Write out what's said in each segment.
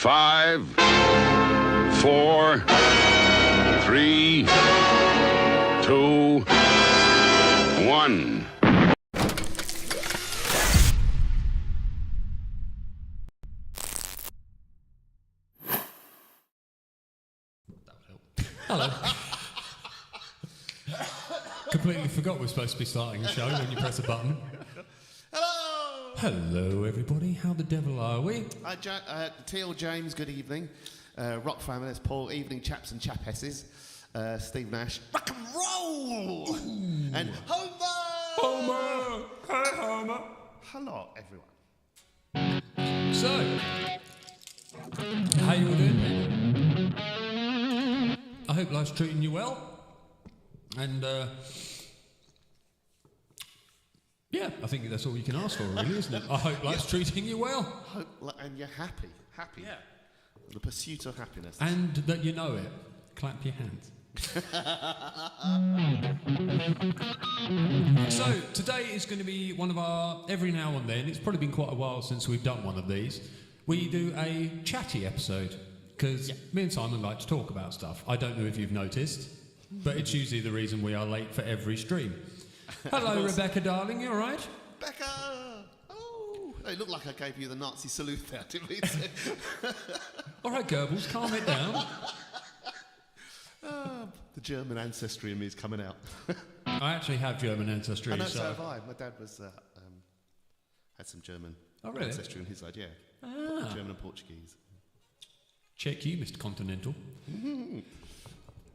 5, 4, 3, 2, 1. Hello. Completely forgot we're supposed to be starting a show when you press a button. Hello! Hello, everybody. How the devil are we? Teal James, good evening. Rock family, that's Paul. Evening, chaps and chapesses. Steve Nash. Rock and roll! Ooh. And Homer! Homer! Hey, Homer! Hello, everyone. So, how you all doing, mate? I hope life's treating you well. And, yeah, I think that's all you can ask for, really, isn't it? I hope life's treating you well. And you're happy. Happy. Yeah. The pursuit of happiness. And that you know it. Clap your hands. So, today is going to be one of our, every now and then, it's probably been quite a while since we've done one of these, we do a chatty episode. Because me and Simon like to talk about stuff. I don't know if you've noticed, but it's usually the reason we are late for every stream. Hello, Rebecca, darling. You all right? Becca! Oh, it looked like I gave you the Nazi salute there, didn't we? All right, Goebbels, calm it down. The German ancestry in me is coming out. I actually have German ancestry. I know, so have I. My dad was had some German ancestry on his side, yeah. German and Portuguese. Check you, Mr. Continental.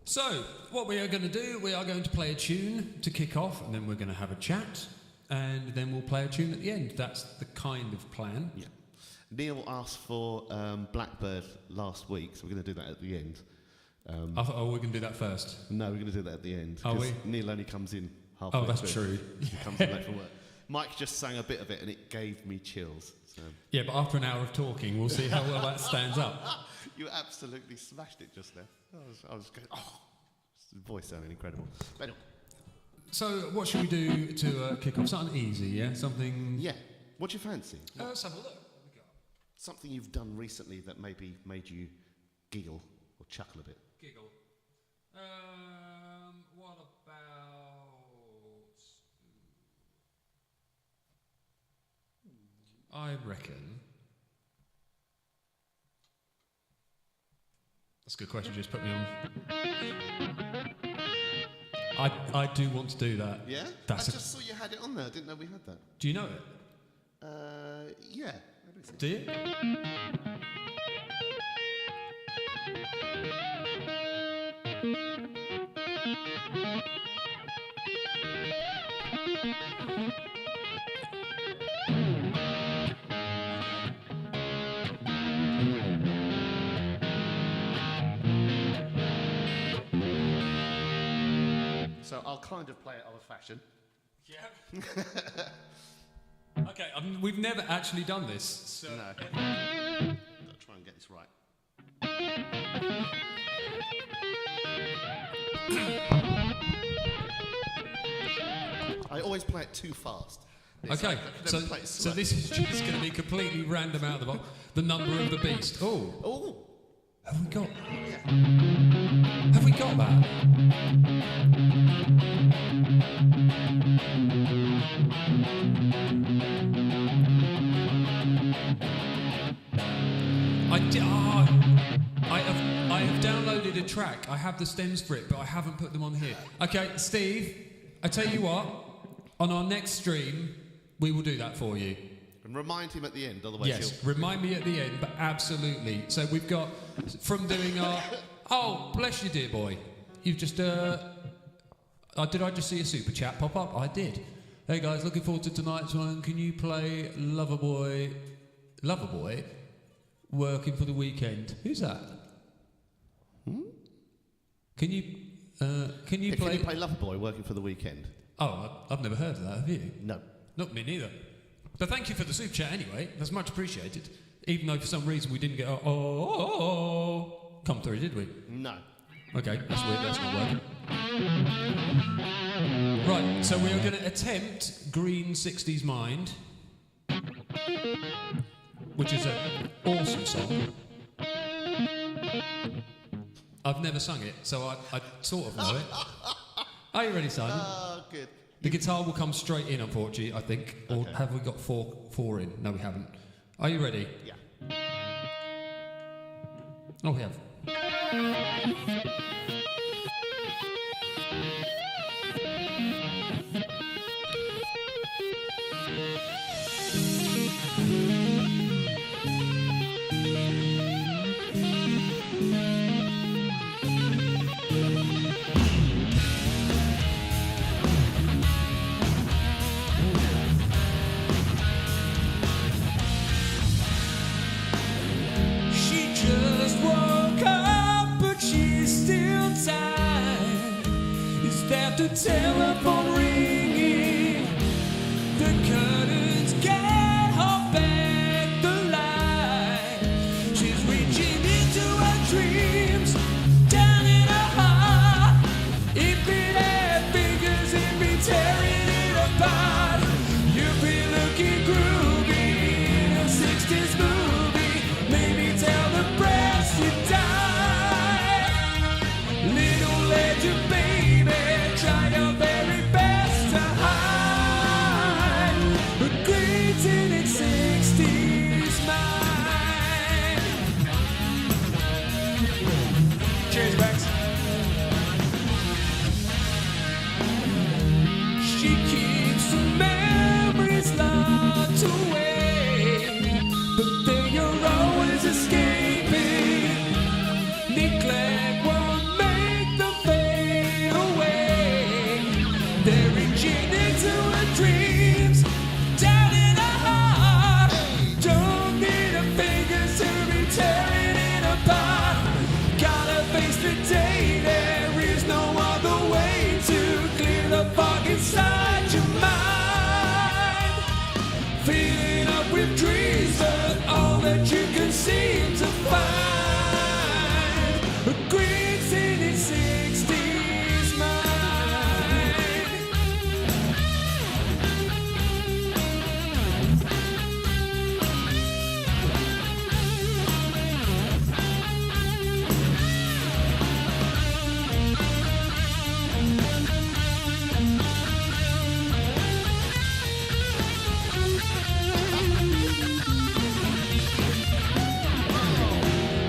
So, what we are going to do, we are going to play a tune to kick off, and then we're going to have a chat, and then we'll play a tune at the end. That's the kind of plan. Yeah. Neil asked for Blackbird last week, so we're going to do that at the end. I thought, we're going to do that first. No, we're going to do that at the end. Are we? Neil only comes in halfway. Oh, that's true. He comes in late from work. Mike just sang a bit of it, and it gave me chills. So. Yeah, but after an hour of talking, we'll see how well that stands up. You absolutely smashed it just there. I was going, the voice sounded incredible. But anyway. So, what should we do to kick off? Something easy, yeah? Something... Yeah. What do you fancy? Let's have a look. Something you've done recently that maybe made you giggle or chuckle a bit. Giggle. What about... I reckon... That's a good question, just put me on. I do want to do that. Yeah? I just saw you had it on there, I didn't know we had that. Do you know it? Yeah. Do you? So I'll kind of play it old-fashioned. Yeah. Okay, we've never actually done this. So no. I'll try and get this right. I always play it too fast. Okay, so this is just going to be completely random out of the box. The number of the beast. Oh. Have we got? Yeah. Have we got that? I have downloaded a track. I have the stems for it, but I haven't put them on here. Okay, Steve, I tell you what, on our next stream, we will do that for you. And remind him at the end, otherwise yes, remind me at the end, but absolutely. So we've got, from doing our... Oh, bless you, dear boy. You've just... did I just see a super chat pop up? I did. Hey, guys, looking forward to tonight's one. Can you play Loverboy, Working for the Weekend? Who's that? Can you play... Can you play Loverboy, Working for the Weekend? Oh, I've never heard of that, have you? No. Not me neither. But thank you for the super chat anyway. That's much appreciated. Even though for some reason we didn't get come through, did we? No. Okay, that's weird. That's not working. Right, so we are going to attempt Green 60s Mind, which is an awesome song. I've never sung it, so I sort of know it. Are you ready, Simon? Oh, good. The guitar will come straight in, unfortunately, I think. Or Okay. have we got four in? No, we haven't. Are you ready? Yeah. Oh, we have. She just woke up, but she's still tired. Is that the telephone ringing? The curtains can't hold back the light. She's reaching into her dreams, down in her heart. If it had fingers, it'd be tearing it apart. You'd be looking groovy in a 60s movie. Maybe tell the press you died. Little legend, baby, try your very best to hide. But greeting in 60s mind. Cheers, Rex. She keeps the memories locked away, but then you're always escaping. Neglect won't make them fade away. They're reaching into her dreams, down in her heart. Don't need her fingers to be tearing it apart. Gotta face the day, there is no other way to clear the fog inside your mind. Filling up with dreams, but all that you can seem to find. A green city 60s mind.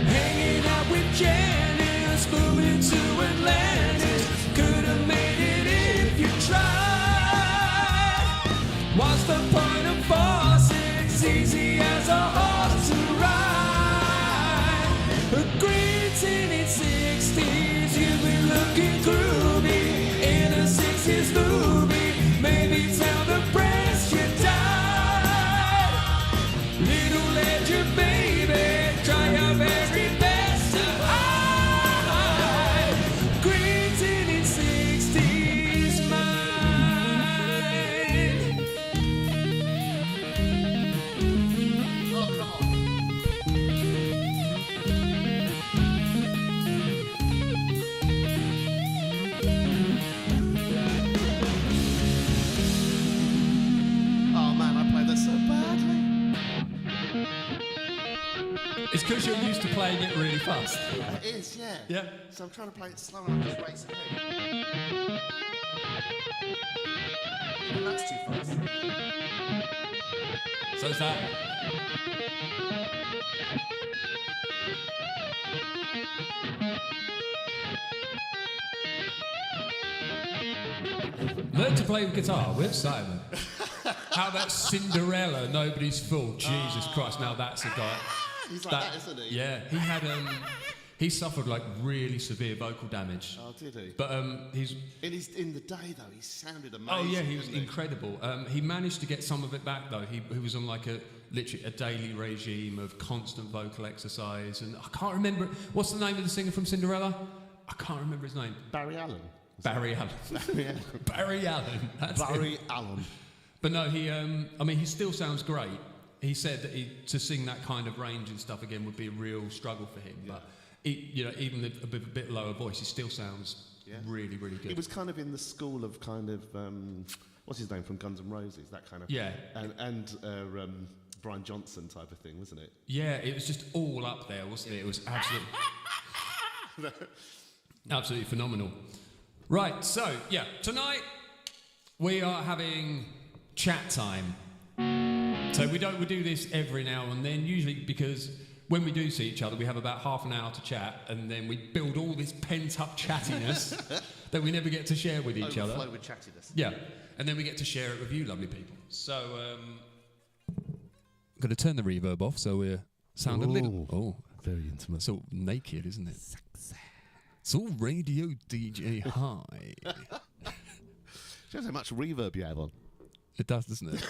Hanging out with Janice, moving to Atlantis. Could have made it if you tried. What's the point of force? It's easy as a horse to ride. A green tinted 60s, you've been looking groovy in a 60s movie. Maybe tell the press you died. Little legend, baby, try your very best to hide. Green tinted 60s mind. Oh, come on. Oh man, I played that so badly. It's because you're used to playing it really fast. It is, yeah. Yeah. So I'm trying to play it slow and I'm just racing ahead. Even that's too fast. So is that. Learn to play the guitar with Simon. How about Cinderella? Nobody's fool. Jesus Christ! Now that's a guy. He's like that, isn't he? Yeah, he had he suffered like really severe vocal damage. Oh, did he? But he's In the day though, he sounded amazing. oh yeah, he was didn't incredible. He managed to get some of it back though. He was on like literally a daily regime of constant vocal exercise, and I can't remember what's the name of the singer from Cinderella. I can't remember his name. Barry Allen. Barry Allen. Barry Allen. Barry Allen. That's Barry it. Allen. But no, he. I mean, he still sounds great. He said that to sing that kind of range and stuff again would be a real struggle for him. Yeah. But even a bit lower voice, he still sounds really, really good. It was kind of in the school of kind of what's his name from Guns N' Roses, that kind of and Brian Johnson type of thing, wasn't it? Yeah, it was just all up there, wasn't it? It was absolutely. Absolutely phenomenal. Right, so, yeah, tonight we are having chat time. So we do this every now and then, usually because when we do see each other, we have about half an hour to chat, and then we build all this pent-up chattiness that we never get to share with each other. Overflow with chattiness. Yeah, and then we get to share it with you, lovely people. So, I'm going to turn the reverb off so we sound a little... Oh, very intimate. it's all naked, isn't it? It's all radio DJ high. Shows how much reverb you have on. It does, doesn't it?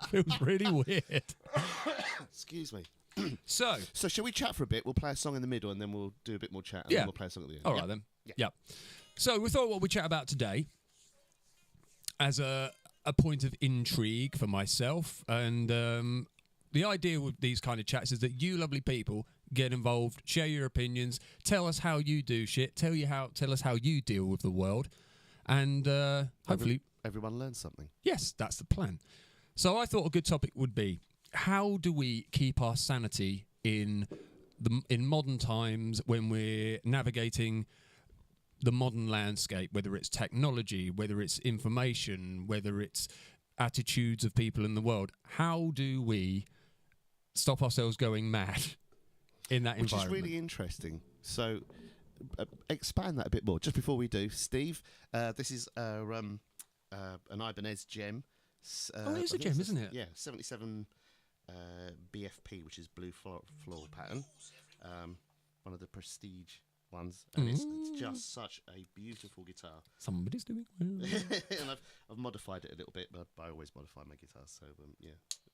Feels really weird. Excuse me. So shall we chat for a bit? We'll play a song in the middle and then we'll do a bit more chat and then we'll play a song at the end. All right then. Yeah. So we thought what we chat about today as a point of intrigue for myself, and the idea with these kind of chats is that you lovely people get involved, share your opinions, tell us how you do shit, tell us how you deal with the world, and hopefully everyone learns something. Yes, that's the plan. So I thought a good topic would be, how do we keep our sanity in modern times when we're navigating the modern landscape, whether it's technology, whether it's information, whether it's attitudes of people in the world? How do we stop ourselves going mad in that environment? Which is really interesting. So expand that a bit more. Just before we do, Steve, this is an Ibanez gem. It is a gem, isn't it? Yeah, 77 BFP, which is blue floral pattern. One of the prestige ones, and it's just such a beautiful guitar. Somebody's doing well. And I've modified it a little bit, but I always modify my guitars. So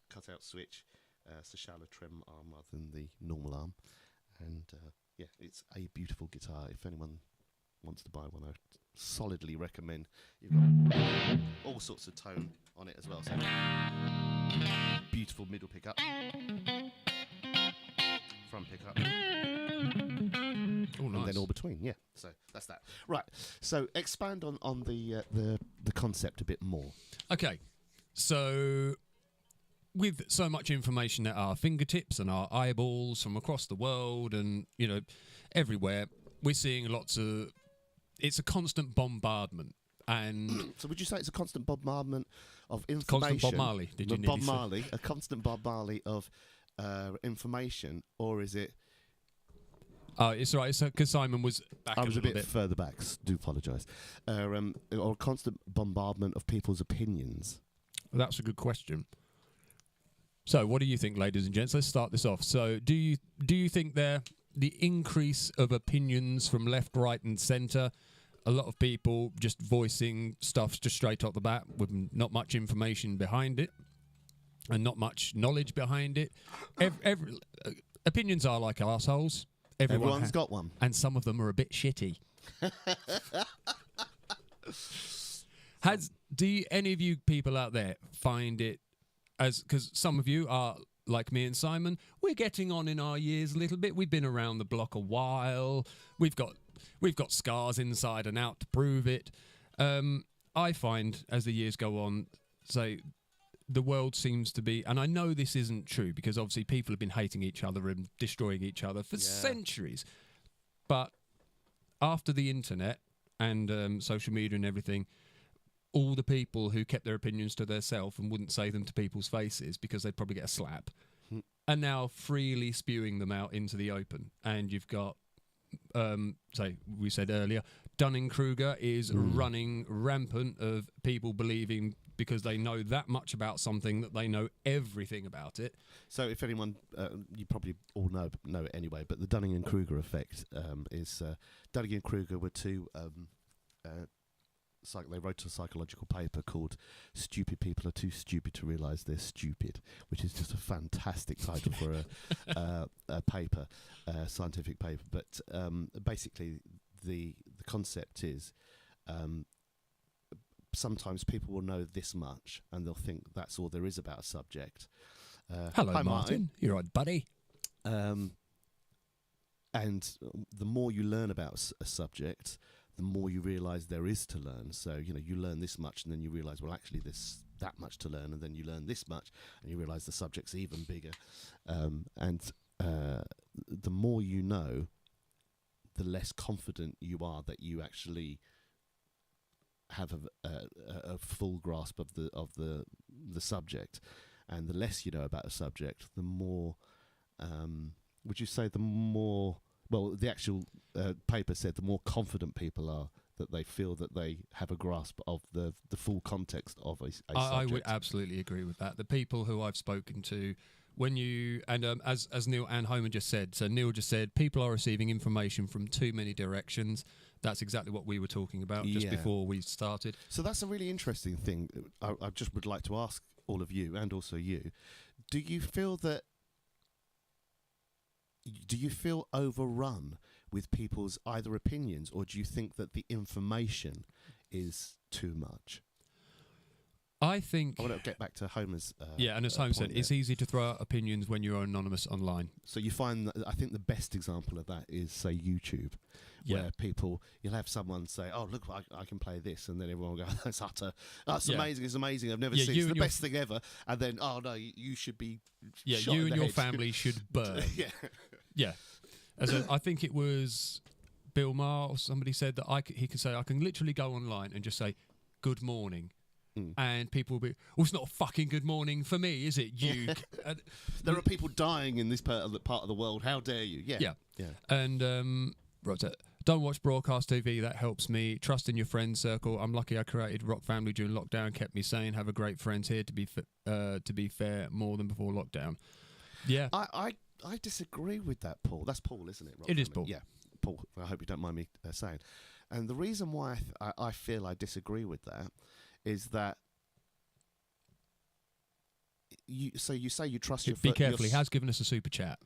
cut out switch, it's a shallow trim arm rather than the normal arm, and it's a beautiful guitar. If anyone wants to buy one, I solidly recommend. You've got all sorts of tone on it as well. So beautiful middle pickup, front pickup. Oh, nice. And then all between, yeah. So that's that. Right. So expand on the concept a bit more. Okay. So with so much information at our fingertips and our eyeballs from across the world and, everywhere, we're seeing it's a constant bombardment. And so would you say it's a constant bombardment of information? Constant Bob Marley, did you Bob Marley, a constant Bob Marley of information, or is it... it's all right, because Simon was back I was a a little bit further back, do apologise. Or a constant bombardment of people's opinions? That's a good question. So what do you think, ladies and gents? Let's start this off. So do you think the increase of opinions from left, right and centre, a lot of people just voicing stuff just straight off the bat with not much information behind it and not much knowledge behind it? Opinions are like arseholes. Everyone's got one. And some of them are a bit shitty. Do any of you people out there find it because some of you are like me and Simon, we're getting on in our years a little bit. We've been around the block a while. We've got scars inside and out to prove it. I find as the years go on, the world seems to be, and I know this isn't true because obviously people have been hating each other and destroying each other for centuries. But after the internet and social media and everything, all the people who kept their opinions to themselves and wouldn't say them to people's faces because they'd probably get a slap are now freely spewing them out into the open. And you've got, we said earlier, Dunning-Kruger is running rampant of people believing because they know that much about something that they know everything about it. So if anyone, you probably all know it anyway, but the Dunning-Kruger effect is Dunning-Kruger were two... they wrote a psychological paper called "Stupid People Are Too Stupid to Realise They're Stupid," which is just a fantastic title for a paper, scientific paper. But basically, the concept is sometimes people will know this much and they'll think that's all there is about a subject. Hello, hi, Martin. You're right, buddy. And the more you learn about a subject, the more you realise there is to learn. So, you learn this much and then you realise, well, actually there's that much to learn, and then you learn this much and you realise the subject's even bigger. The more you know, the less confident you are that you actually have a full grasp of the subject, and the less you know about a subject, the more. Would you say the more? Well, the actual paper said the more confident people are that they feel that they have a grasp of the full context of a subject. I would absolutely agree with that. The people who I've spoken to, when you and as Neil and Homer just said, so Neil just said people are receiving information from too many directions. That's exactly what we were talking about just before we started. So that's a really interesting thing. I just would like to ask all of you and also you: do you feel overrun with people's either opinions, or do you think that the information is too much? I think... I want to get back to Homer's and as Homer said, it's easy to throw out opinions when you're anonymous online. So you find that, I think the best example of that is, say, YouTube, where you'll have someone say, oh, look, I can play this, and then everyone will go, that's amazing, it's amazing, I've never seen it, it's the best thing ever, and then, oh, no, you should be shot you in and the your head. family should burn. Yeah. I think it was Bill Maher or somebody said that he could say, I can literally go online and just say, good morning. And people will be, well, it's not a fucking good morning for me, is it? You. There are people dying in this part of the world. How dare you? Yeah. And don't watch broadcast TV. That helps me. Trust in your friend circle. I'm lucky I created Rock Family during lockdown. Kept me sane. Have a great friends here. To be fair, more than before lockdown. Yeah. I disagree with that, Paul. That's Paul, isn't it? Rock It is Family? Paul. Yeah, Paul. I hope you don't mind me saying. And the reason why I feel I disagree with that is that you say you trust your... Be careful, he has given us a super chat.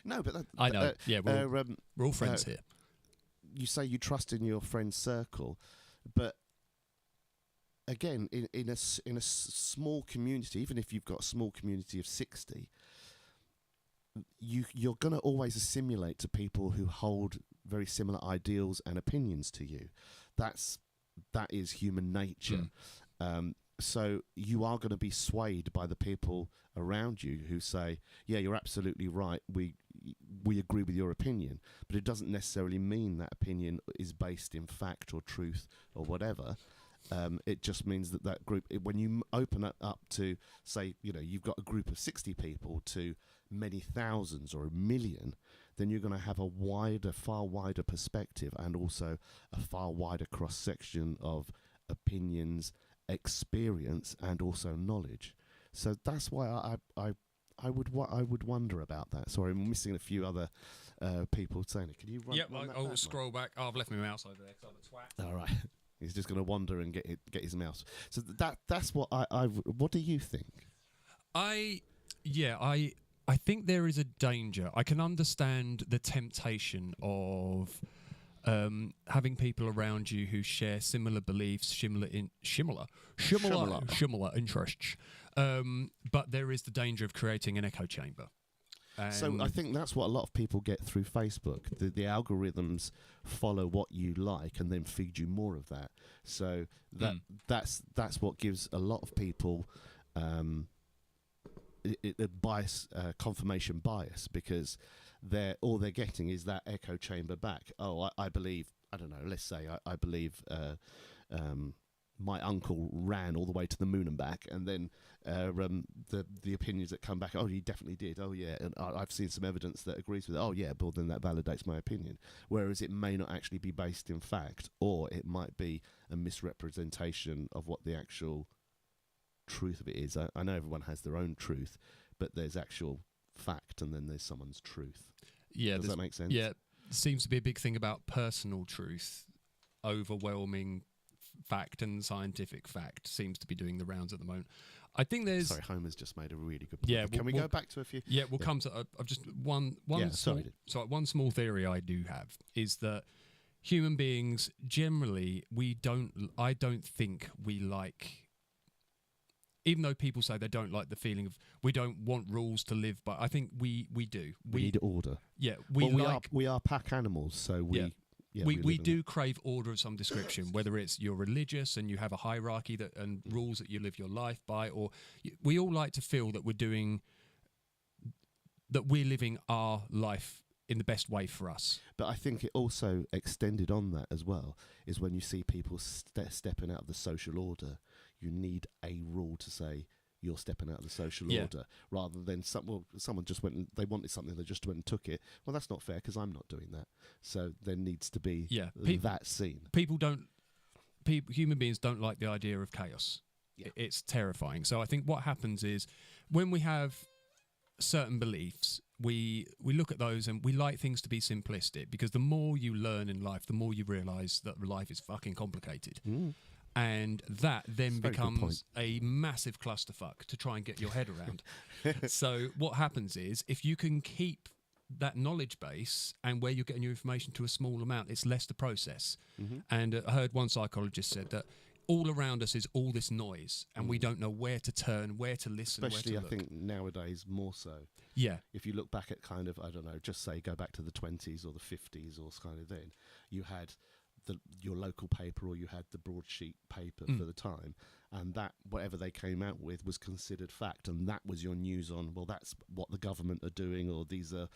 No, but... I know, we're all friends here. You say you trust in your friend's circle, but again, in a small community, even if you've got a small community of 60, you're going to always assimilate to people who hold very similar ideals and opinions to you. That is human nature. So you are going to be swayed by the people around you who say, yeah, you're absolutely right, we agree with your opinion, but it doesn't necessarily mean that opinion is based in fact or truth or whatever. It just means that group, when you open it up to, say, you've got a group of 60 people to many thousands or a million, then you're going to have a far wider perspective, and also a far wider cross-section of opinions, experience, and also knowledge. So that's why I would wonder about that. Sorry, I'm missing a few other people saying it. Can you run? Run that I'll back, scroll back. Oh, I've left my mouse over there because I'm a twat. All right. He's just going to wander and get his mouse. So that's what what do you think? I think there is a danger. I can understand the temptation of having people around you who share similar beliefs, similar interests. But there is the danger of creating an echo chamber. So I think that's what a lot of people get through Facebook. The algorithms follow what you like and then feed you more of that. So that's what gives a lot of people a bias, confirmation bias, because all they're getting is that echo chamber back. Oh, I believe, I don't know, let's say I believe my uncle ran all the way to the moon and back, and then the opinions that come back, oh, he definitely did, oh yeah, and I've seen some evidence that agrees with it, oh yeah, but then that validates my opinion. Whereas it may not actually be based in fact, or it might be a misrepresentation of what the actual truth of it is. I know everyone has their own truth, but there's actual fact, and then there's someone's truth. Yeah, does that make sense? Yeah, seems to be a big thing about personal truth, overwhelming fact, and scientific fact seems to be doing the rounds at the moment. I think there's... Sorry, Homer's just made a really good point. Yeah, Can we go back to a few? Yeah, we'll come to... I've just... One small theory I do have is that human beings, generally, I don't think we like... Even though people say they don't like the feeling of we don't want rules to live by, I think we do. We need order. Yeah, we are pack animals, so we do crave order of some description, whether it's you're religious and you have a hierarchy and rules that you live your life by, or we all like to feel that we're living our life in the best way for us. But I think it also extended on that as well, is when you see people stepping out of the social order, you need a rule to say you're stepping out of the social order, rather than someone just went and they wanted something, they just went and took it. Well, that's not fair because I'm not doing that. So there needs to be that scene. Human beings don't like the idea of chaos. Yeah. It's terrifying. So I think what happens is when we have certain beliefs, we look at those and we like things to be simplistic, because the more you learn in life, the more you realise that life is fucking complicated. And that then becomes a massive clusterfuck to try and get your head around. So what happens is, if you can keep that knowledge base and where you're getting your information to a small amount, it's less to process. And I heard one psychologist said that all around us is all this noise, and we don't know where to turn, where to listen, especially where to look. I think nowadays more so. Yeah. If you look back at kind of, I don't know, just say go back to the 20s or the 50s or kind of then, you had your local paper, or you had the broadsheet paper for the time, and that whatever they came out with was considered fact, and that was your news on, well, that's what the government are doing, or these are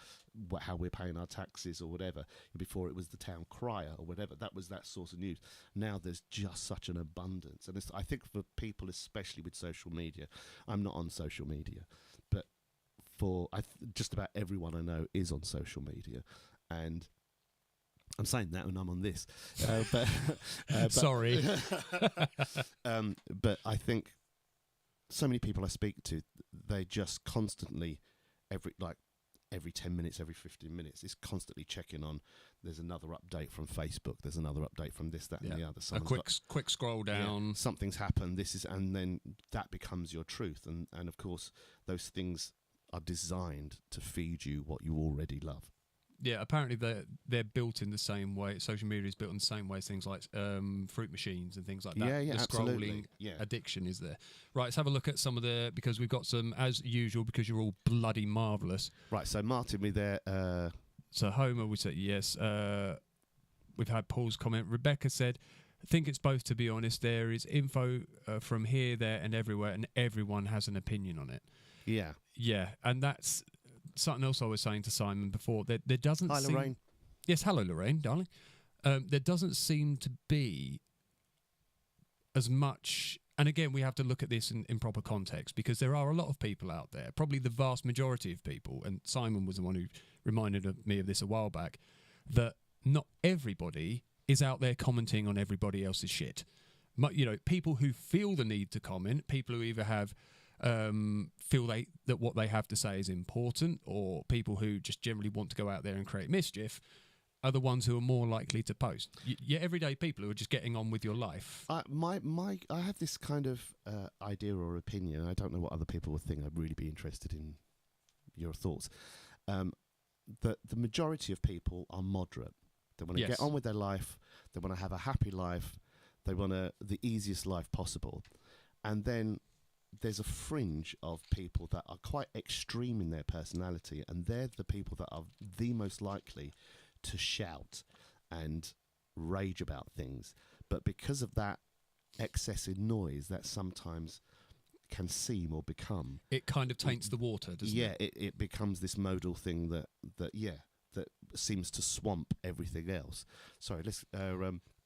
how we're paying our taxes or whatever. Before it was the town crier or whatever, that was that source of news. Now there's just such an abundance, and I think for people, especially with social media, I'm not on social media, but just about everyone I know is on social media, and I'm saying that when I'm on this, but sorry. But I think so many people I speak to, they just constantly, every 10 minutes, every 15 minutes, is constantly checking on. There's another update from Facebook. There's another update from this, that, and the other. A quick scroll down. Yeah, something's happened. And then that becomes your truth. And of course, those things are designed to feed you what you already love. Yeah, apparently they're built in the same way. Social media is built in the same way as things like fruit machines and things like that. Yeah, the absolutely. Scrolling addiction is there. Right, let's have a look at some of because we've got some, as usual, because you're all bloody marvellous. Right, so Martin, we there. So Homer would say yes. We've had Paul's comment. Rebecca said, I think it's both, to be honest. There is info from here, there and everywhere, and everyone has an opinion on it. Yeah. Yeah, and that's something else I was saying to Simon before. There doesn't seem... Lorraine. Yes, hello, Lorraine, darling. There doesn't seem to be as much... And again, we have to look at this in proper context, because there are a lot of people out there, probably the vast majority of people, and Simon was the one who reminded me of this a while back, that not everybody is out there commenting on everybody else's shit. You know, people who feel the need to comment, people who either have... feel that what they have to say is important, or people who just generally want to go out there and create mischief, are the ones who are more likely to post. You're everyday people who are just getting on with your life. I have this kind of idea or opinion. I don't know what other people would think. I'd really be interested in your thoughts. That the majority of people are moderate. They want to get on with their life. They want to have a happy life. They want the easiest life possible. And then there's a fringe of people that are quite extreme in their personality, and they're the people that are the most likely to shout and rage about things. But because of that excessive noise that sometimes can seem or become... It kind of taints the water, doesn't it? Yeah, it becomes this modal thing that seems to swamp everything else. Sorry, let's...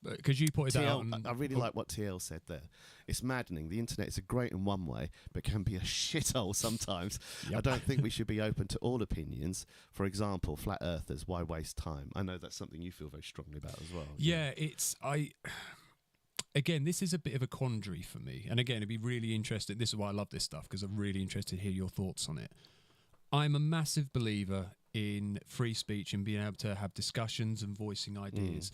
because you pointed out... I really like what TL said there. It's maddening. The internet is great in one way, but can be a shithole sometimes. Yep. I don't think we should be open to all opinions. For example, flat earthers, why waste time? I know that's something you feel very strongly about as well. Yeah, Again, this is a bit of a quandary for me. And again, it'd be really interesting. This is why I love this stuff, because I'm really interested to hear your thoughts on it. I'm a massive believer in free speech and being able to have discussions and voicing ideas.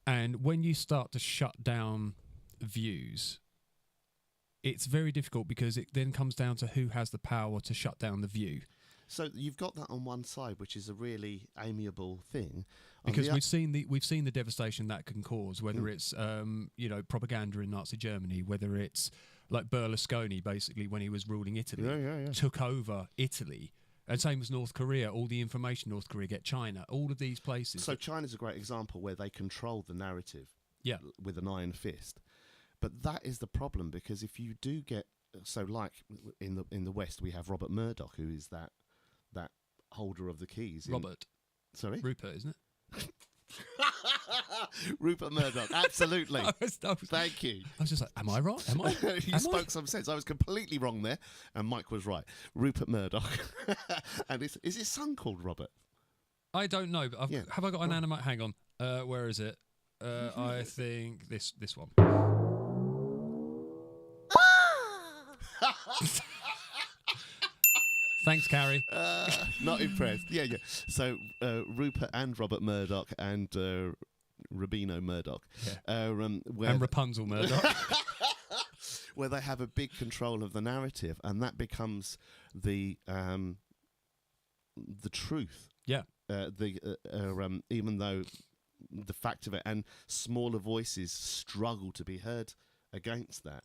And when you start to shut down views, it's very difficult, because it then comes down to who has the power to shut down the view. So you've got that on one side, which is a really amiable thing, because we've seen the devastation that can cause, whether it's propaganda in Nazi Germany, whether it's like Berlusconi, basically when he was ruling Italy, took over Italy. And same as North Korea, all the information North Korea get, China, all of these places. So China's a great example where they control the narrative with an iron fist. But that is the problem, because if you do get... So like in the West, we have Robert Murdoch, who is that holder of the keys. Robert. Sorry? Rupert, isn't it? Rupert Murdoch, absolutely. I was Thank you. just like, am I right? Am I? You spoke some sense. I was completely wrong there, and Mike was right. Rupert Murdoch. And is his son called Robert? I don't know, but Yeah. have I got an animate? Hang on. Where is it? I think this one. Thanks, Carrie. Not impressed. Yeah. So Rupert and Robert Murdoch and Rubino Murdoch. Yeah. Where And Rapunzel Murdoch. where they have a big control of the narrative, and that becomes the truth. Yeah. Even though the fact of it, and smaller voices struggle to be heard against that,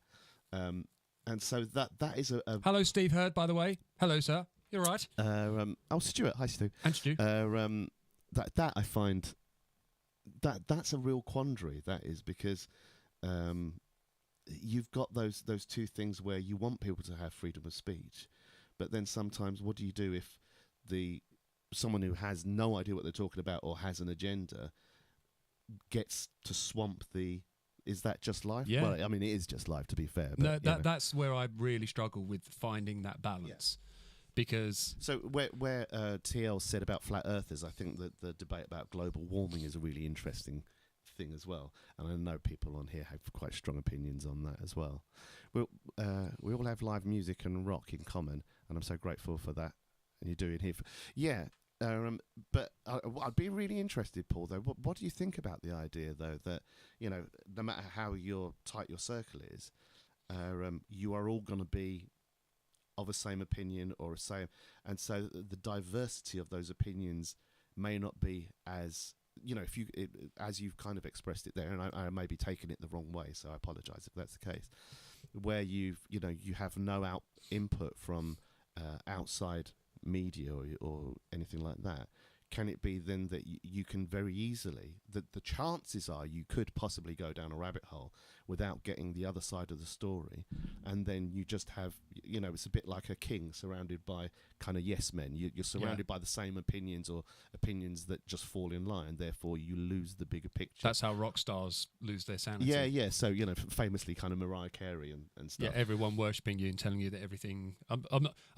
and so that is a Hello, Steve Hurd, by the way. Hello, sir. You're right. Stuart. Hi, Stu. And Stu. That I find that's a real quandary. That is because you've got those two things where you want people to have freedom of speech, but then sometimes what do you do if someone who has no idea what they're talking about or has an agenda gets to swamp the... Is that just life? Yeah. Well, I mean, it is just life, to be fair. But, No, that's where I really struggle with finding that balance. Because... So where TL said about flat earthers, I think that the debate about global warming is a really interesting thing as well. And I know people on here have quite strong opinions on that as well. We all have live music and rock in common, and I'm so grateful for that. And you're doing here. But I'd be really interested, Paul, though. What do you think about the idea, though, that, no matter how tight your circle is, you are all going to be of the same opinion or a same... And so the diversity of those opinions may not be as... as you've kind of expressed it there, and I may be taking it the wrong way, so I apologise if that's the case, where you have no input from outside media or anything like that. Can it be then that you can very easily, that the chances are you could possibly go down a rabbit hole without getting the other side of the story, and then you just have, it's a bit like a king surrounded by kind of yes men. You're surrounded by the same opinions or opinions that just fall in line, therefore you lose the bigger picture. That's how rock stars lose their sanity. Yeah. So, famously kind of Mariah Carey and stuff. Yeah, everyone worshipping you and telling you that everything...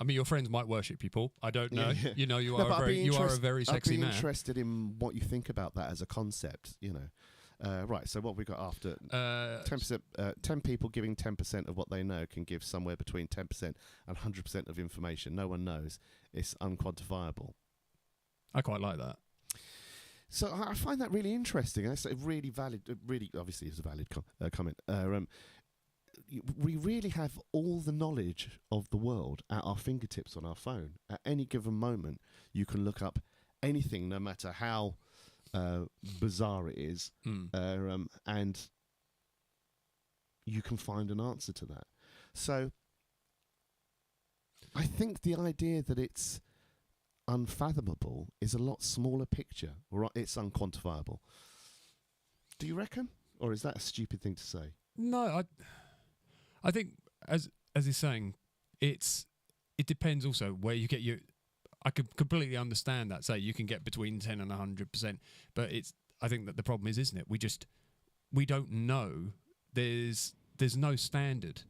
your friends might worship you, Paul. I don't know. Yeah. You are a very sexy man. I'd be interested in what you think about that as a concept, Right, so what we got after 10%, 10 people giving 10% of what they know can give somewhere between 10% and 100% of information. No one knows. It's unquantifiable. I quite like that. So I find that really interesting. It's a really valid, obviously it's a valid comment. We really have all the knowledge of the world at our fingertips on our phone. At any given moment, you can look up anything, no matter how bizarre it is, and you can find an answer to that. So I think the idea that it's unfathomable is a lot smaller picture, or it's unquantifiable. Do you reckon? Or is that a stupid thing to say? No, I think, as he's saying, it depends also where you get your... I could completely understand that. Say you can get between 10 and 100%, but I think that the problem is, isn't it? We don't know. There's no standard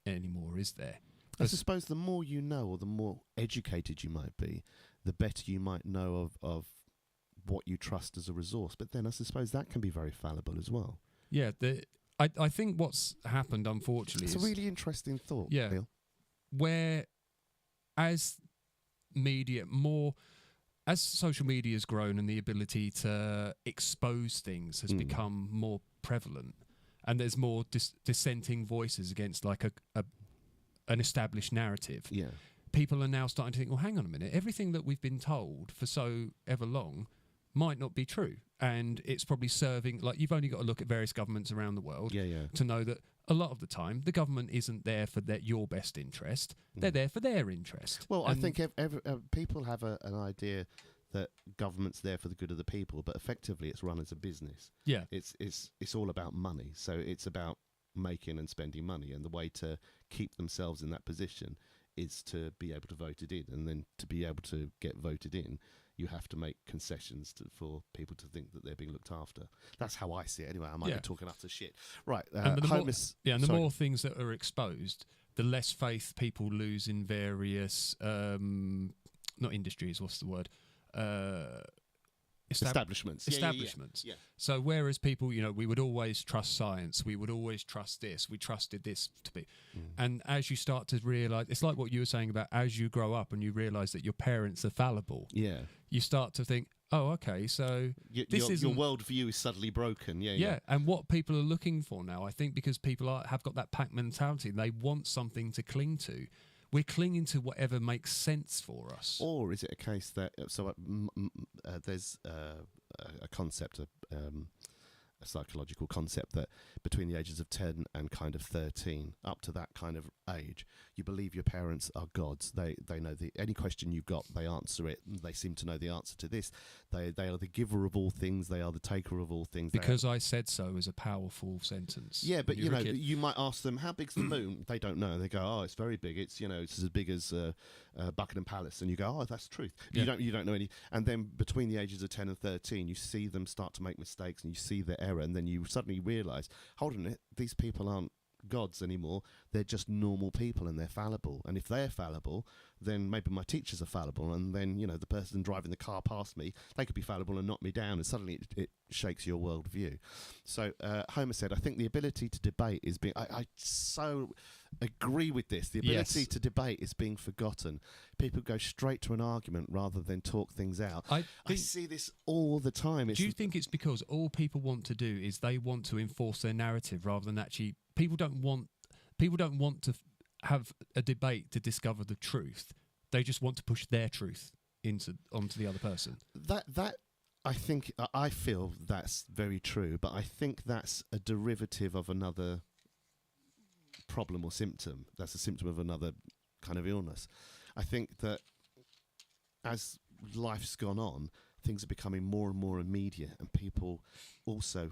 anymore, is there? I suppose the more you know, or the more educated you might be, the better you might know of what you trust as a resource. But then I suppose that can be very fallible as well. Yeah, I think what's happened, unfortunately, it's a really interesting thought. Yeah, Neil. Where as social media has grown and the ability to expose things has become more prevalent, and there's more dissenting voices against like an established narrative. Yeah, people are now starting to think, well, hang on a minute, everything that we've been told for so ever long might not be true, and it's probably serving, like, you've only got to look at various governments around the world to know that a lot of the time the government isn't there for your best interest, they're there for their interest. Well, I think people have an idea that government's there for the good of the people, but effectively it's run as a business. Yeah, it's all about money, so it's about making and spending money, and the way to keep themselves in that position is to be able to vote it in, and then to be able to get voted in, you have to make concessions for people to think that they're being looked after. That's how I see it. Anyway, I might be talking utter shit. Right. And the more things that are exposed, the less faith people lose in various, not industries, what's the word? Establishments. Yeah. So whereas people, we would always trust science, we would always trust this, we trusted this to be. And as you start to realise, it's like what you were saying about as you grow up and you realise that your parents are fallible. Yeah. You start to think, oh, okay, so your worldview is suddenly broken. Yeah, and what people are looking for now, I think because people have got that pack mentality, they want something to cling to. We're clinging to whatever makes sense for us. Or is it a case that there's a concept, a psychological concept that between the ages of 10 and kind of 13, up to that kind of age, you believe your parents are gods. They know any question you've got, they answer it. They seem to know the answer to this. They are the giver of all things. They are the taker of all things. Because I said so is a powerful sentence. Yeah, but you might ask them, how big's the moon? They don't know. They go, oh, it's very big. It's it's as big as Buckingham Palace. And you go, oh, that's truth. Yeah. You don't know any. And then between the ages of 10 and 13, you see them start to make mistakes and you see their error, and then you suddenly realise, hold on a minute, these people aren't gods anymore. They're just normal people and they're fallible. And if they're fallible, then maybe my teachers are fallible, and then the person driving the car past me, they could be fallible and knock me down, and suddenly it shakes your worldview. So Homer said, I think the ability to debate is being I so agree with this. The ability to debate is being forgotten. People go straight to an argument rather than talk things out. I see this all the time. Do you think it's because all people want to do is they want to enforce their narrative rather than actually people don't want to have a debate to discover the truth. They just want to push their truth onto the other person. That I feel that's very true, but I think that's a derivative of another problem or symptom. That's a symptom of another kind of illness. I think that as life's gone on, things are becoming more and more immediate, and people also,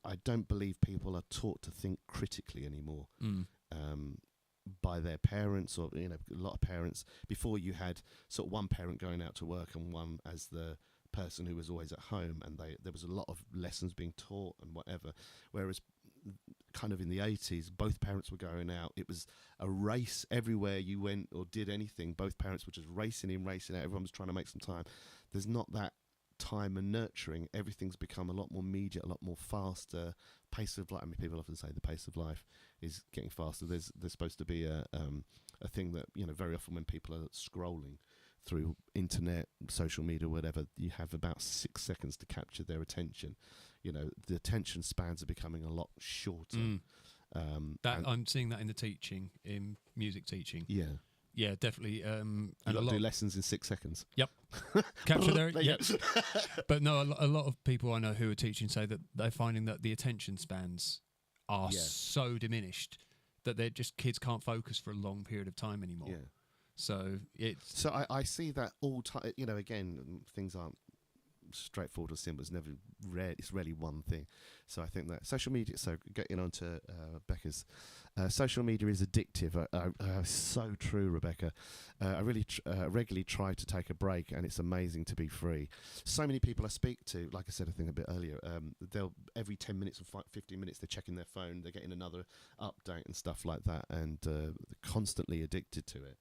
I don't believe people are taught to think critically anymore. By their parents, or a lot of parents. Before, you had sort of one parent going out to work and one as the person who was always at home, and there was a lot of lessons being taught and whatever. Whereas kind of in the 80s, both parents were going out. It was a race everywhere you went or did anything. Both parents were just racing out. Everyone was trying to make some time. There's not that time and nurturing. Everything's become a lot more immediate, a lot more faster. Pace of life. I mean, people often say the pace of life is getting faster. There's supposed to be a thing that very often when people are scrolling through internet, social media, whatever, you have about 6 seconds to capture their attention. The attention spans are becoming a lot shorter. I'm seeing that in the teaching, in music teaching. Yeah, definitely. And a lot do lessons in 6 seconds. Yep. Capture their. Yep. But no, a lot of people I know who are teaching say that they're finding that the attention spans are so diminished that kids can't focus for a long period of time anymore. Yeah. So I see that all time. Again, things aren't straightforward or simple. It's rarely one thing. So I think that social media. So getting on to Becca's, social media is addictive. So true, Rebecca. I really regularly try to take a break, and it's amazing to be free. So many people I speak to, like I said, I think a bit earlier, they'll every 10 minutes or 15 minutes they're checking their phone, they're getting another update and stuff like that, and they're constantly addicted to it.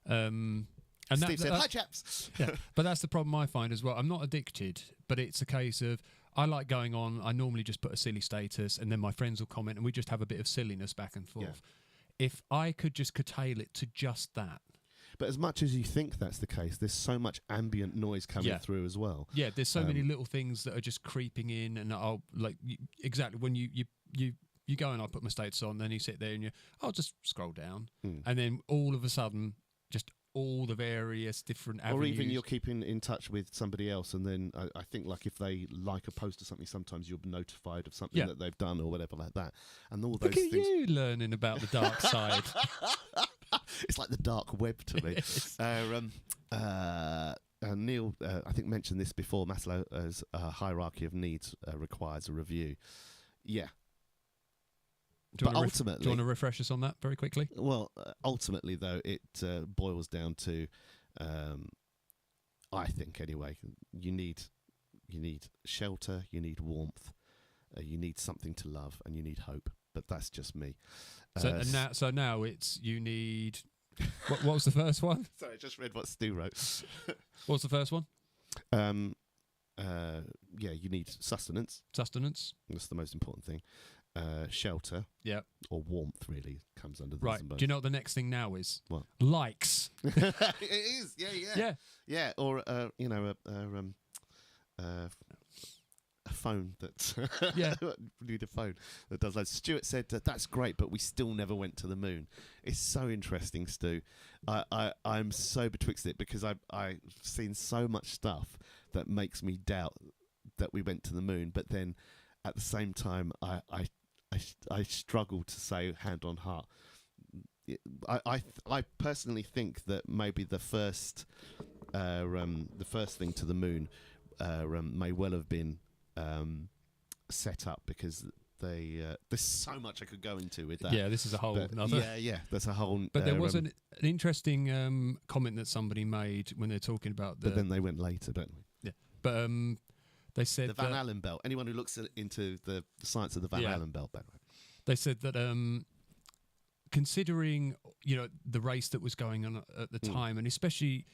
And Steve said, "Hi, chaps." Yeah, but that's the problem I find as well. I'm not addicted, but it's a case of I like going on. I normally just put a silly status, and then my friends will comment, and we just have a bit of silliness back and forth. Yeah. If I could just curtail it to just that. But as much as you think that's the case, there's so much ambient noise coming through as well. Yeah, there's so many little things that are just creeping in, and I'll exactly when you go and I put my status on, then you sit there and I'll just scroll down, and then all of a sudden, just all the various different avenues. Or even you're keeping in touch with somebody else, and then I think like if they like a post or something, sometimes you're notified of something that they've done or whatever like that. And all those things. Look at you learning about the dark side. It's like the dark web to me. Neil, I think mentioned this before. Maslow's hierarchy of needs requires a review. Yeah. Do you want to refresh us on that very quickly? Well, ultimately, though, it boils down to I think anyway, you need shelter, you need warmth, you need something to love, and you need hope. But that's just me. So now it's you need. What was the first one? Sorry, I just read what Stu wrote. What's the first one? You need sustenance. Sustenance. That's the most important thing. Shelter. Yeah. Or warmth really comes under this. Right. Do you know what the next thing now is? What? Likes. It is. Yeah. Yeah. Or a phone that we need a phone that does that. Stuart said that's great, but we still never went to the moon. It's so interesting, Stu. I'm so betwixt it because I've seen so much stuff that makes me doubt that we went to the moon, but then at the same time I struggle to say hand on heart. I personally think that maybe the first thing to the moon may well have been set up because there's so much I could go into with that. Yeah, this is a whole another. Yeah, there's a whole. But there was an interesting comment that somebody made when they're talking about the. But then they went later, don't they? Yeah, but they said the Van Allen belt. Anyone who looks into the science of the Van Allen belt, by the way. They said that considering the race that was going on at the time, and especially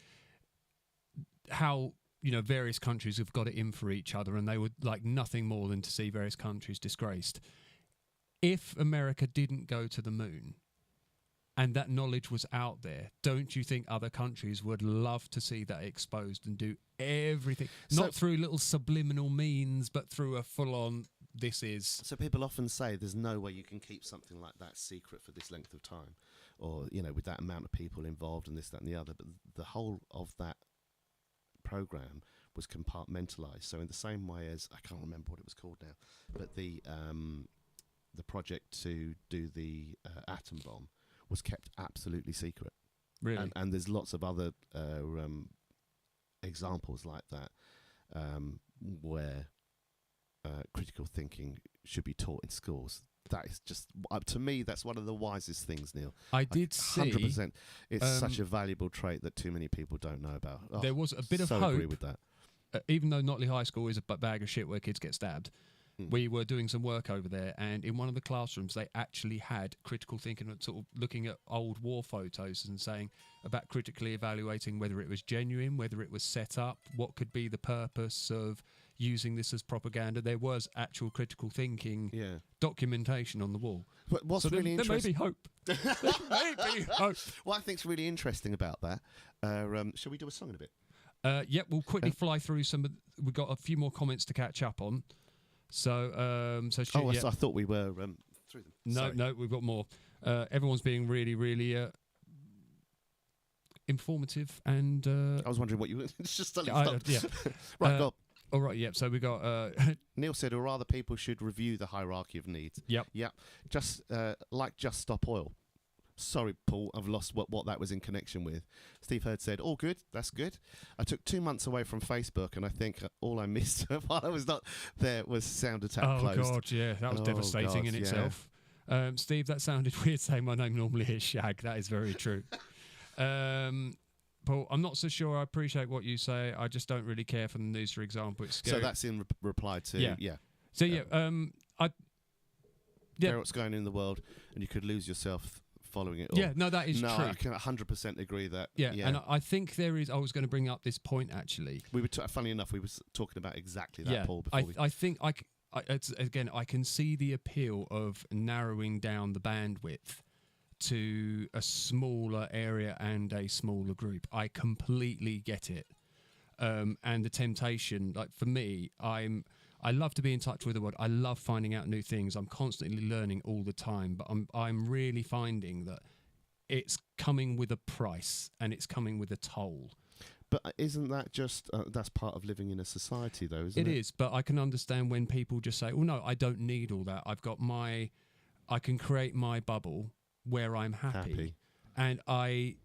how various countries have got it in for each other, and they would like nothing more than to see various countries disgraced. If America didn't go to the moon, and that knowledge was out there, don't you think other countries would love to see that exposed and do everything, not through little subliminal means, but through a full-on? This is. So people often say there's no way you can keep something like that secret for this length of time, or with that amount of people involved and this, that, and the other. But the whole of that program was compartmentalized. So in the same way as I can't remember what it was called now, but the project to do the atom bomb was kept absolutely secret. Really, and there's lots of other examples like that where critical thinking should be taught in schools. That is just, to me, that's one of the wisest things, Neil. I did see 100%. It's such a valuable trait that too many people don't know about. There was a bit of hope. Agree with that. Even though Notley High School is a bag of shit where kids get stabbed, we were doing some work over there, and in one of the classrooms they actually had critical thinking, sort of looking at old war photos and saying about critically evaluating whether it was genuine, whether it was set up, what could be the purpose of using this as propaganda. There was actual critical thinking documentation on the wall. But what's so really interesting? There may be hope. There may be hope. What I think's really interesting about that, shall we do a song in a bit? We'll quickly fly through some. We've got a few more comments to catch up on. So, I thought we were through them. No, we've got more. Everyone's being really, really informative, and I was wondering what you were. It's just suddenly stopped. Right, go. All right, yep. So we got Neil said, or rather, people should review the hierarchy of needs. Yep. Just Just Stop Oil. Sorry, Paul, I've lost what that was in connection with. Steve Hurd said, all good, that's good. I took 2 months away from Facebook, and I think all I missed while I was not there was Sound Attack closed. Oh, God, yeah, that was devastating in itself. Steve, that sounded weird saying my name normally is Shag. That is very true. Paul, I'm not so sure I appreciate what you say. I just don't really care for the news, for example. It's scary. So that's in reply to, So, care what's going on in the world, and you could lose yourself following it all. Yeah, no, that is true. I can 100% agree that. Yeah, and I think there is. I was going to bring up this point actually. We were funny enough. We were talking about exactly that, Paul. Before I think I can see the appeal of narrowing down the bandwidth to a smaller area and a smaller group. I completely get it, and the temptation. Like for me, I love to be in touch with the world. I love finding out new things. I'm constantly learning all the time, but I'm really finding that it's coming with a price and it's coming with a toll. But isn't that just, that's part of living in a society though, isn't it? It is, but I can understand when people just say, well, no, I don't need all that. I can create my bubble where I'm happy. And I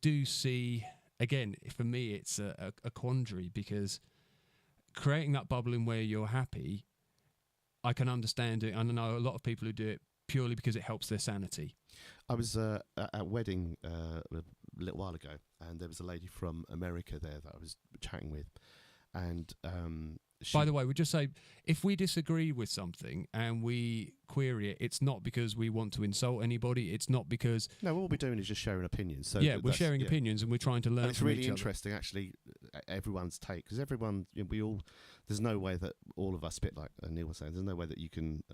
do see, again, for me, it's a quandary because creating that bubble in where you're happy, I can understand it. And I know a lot of people who do it purely because it helps their sanity. I was at a wedding a little while ago, and there was a lady from America there that I was chatting with, and by the way, we just say, if we disagree with something and we query it, it's not because we want to insult anybody. It's not because... No, all we're doing is just sharing opinions. So yeah, we're sharing opinions and we're trying to learn and it's from really each interesting, actually, everyone's take. Because everyone, we all... There's no way that all of us, a bit like Neil was saying, there's no way that you can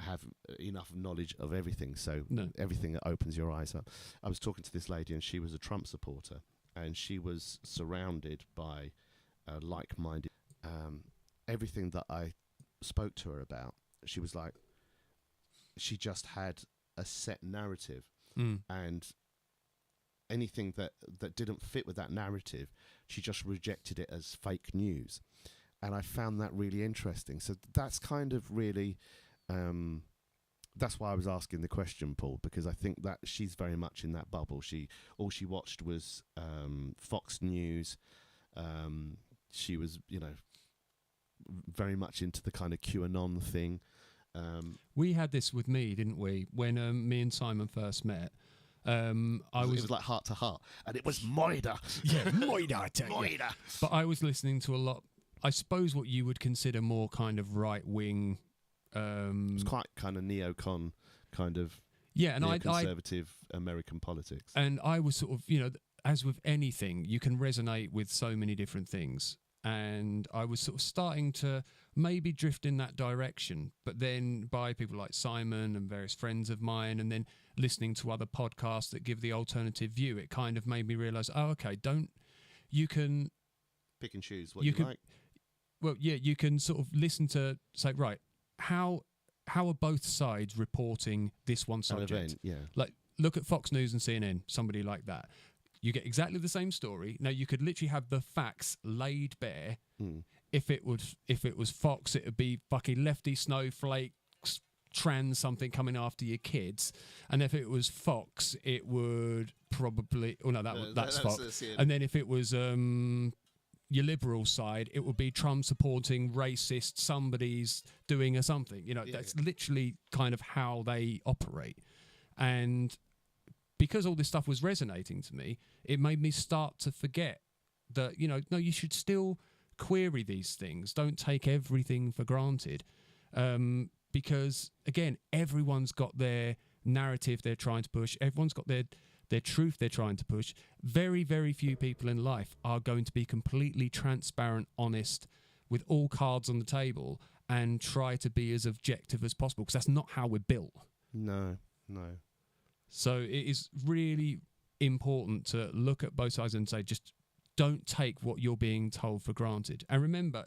have enough knowledge of everything. So everything that opens your eyes up. I was talking to this lady, and she was a Trump supporter, and she was surrounded by like-minded... everything that I spoke to her about, she was like, she just had a set narrative, and anything that didn't fit with that narrative, she just rejected it as fake news. And I found that really interesting. So that's kind of really, that's why I was asking the question, Paul, because I think that she's very much in that bubble. All she watched was Fox News. She was, very much into the kind of QAnon thing. We had this with me, didn't we? When me and Simon first met, it was like heart to heart, and it was Moida. Yeah, Moida, I tell you. Moida. But I was listening to a lot, I suppose what you would consider more kind of right-wing... it was quite kind of neocon, kind of and conservative American politics. And I was sort of, as with anything, you can resonate with so many different things. And I was sort of starting to maybe drift in that direction, but then by people like Simon and various friends of mine, and then listening to other podcasts that give the alternative view, it kind of made me realise, you can... Pick and choose what you like. Well, yeah, you can sort of listen to, say, right, how are both sides reporting this one subject? An event, yeah. Like, look at Fox News and CNN, somebody like that. You get exactly the same story. Now, you could literally have the facts laid bare. If it was Fox, it would be fucking lefty snowflakes, trans something coming after your kids. And if it was Fox, it would probably... Oh, no, that's Fox. And then if it was your liberal side, it would be Trump supporting racist, somebody's doing a something. That's literally kind of how they operate. And... because all this stuff was resonating to me, it made me start to forget that, no, you should still query these things. Don't take everything for granted. Because, again, everyone's got their narrative they're trying to push. Everyone's got their truth they're trying to push. Very, very few people in life are going to be completely transparent, honest, with all cards on the table, and try to be as objective as possible, because that's not how we're built. No. So it is really important to look at both sides and say, just don't take what you're being told for granted. And remember,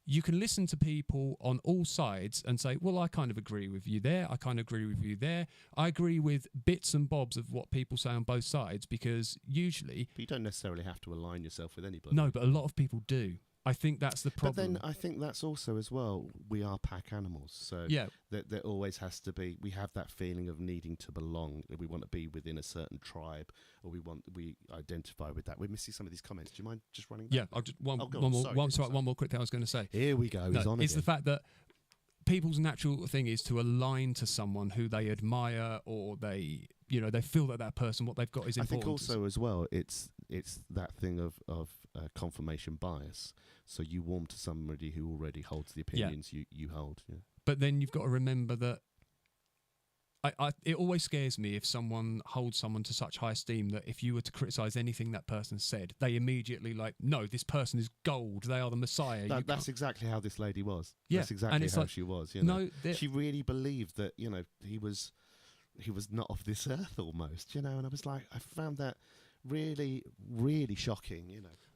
you can listen to people on all sides and say, well, I kind of agree with you there. I kind of agree with you there. I agree with bits and bobs of what people say on both sides, because usually... But you don't necessarily have to align yourself with anybody. No, but a lot of people do. I think that's the problem. But then I think that's also as well, we are pack animals. So there always has to be, we have that feeling of needing to belong. We want to be within a certain tribe, or we identify with that. We're missing some of these comments. Do you mind just running back? Yeah, I'll just one more quick thing I was going to say. Here we go. It's the fact that people's natural thing is to align to someone who they admire, or they feel that person, what they've got is important. I think also as well, it's that thing of confirmation bias. So you warm to somebody who already holds the opinions you hold. Yeah. But then you've got to remember that it always scares me if someone holds someone to such high esteem that if you were to criticise anything that person said, they immediately no, this person is gold. They are the Messiah. That's exactly how this lady was. Yeah. That's exactly how she was. She really believed that he was not of this earth almost. And I was like, I found that really, really shocking.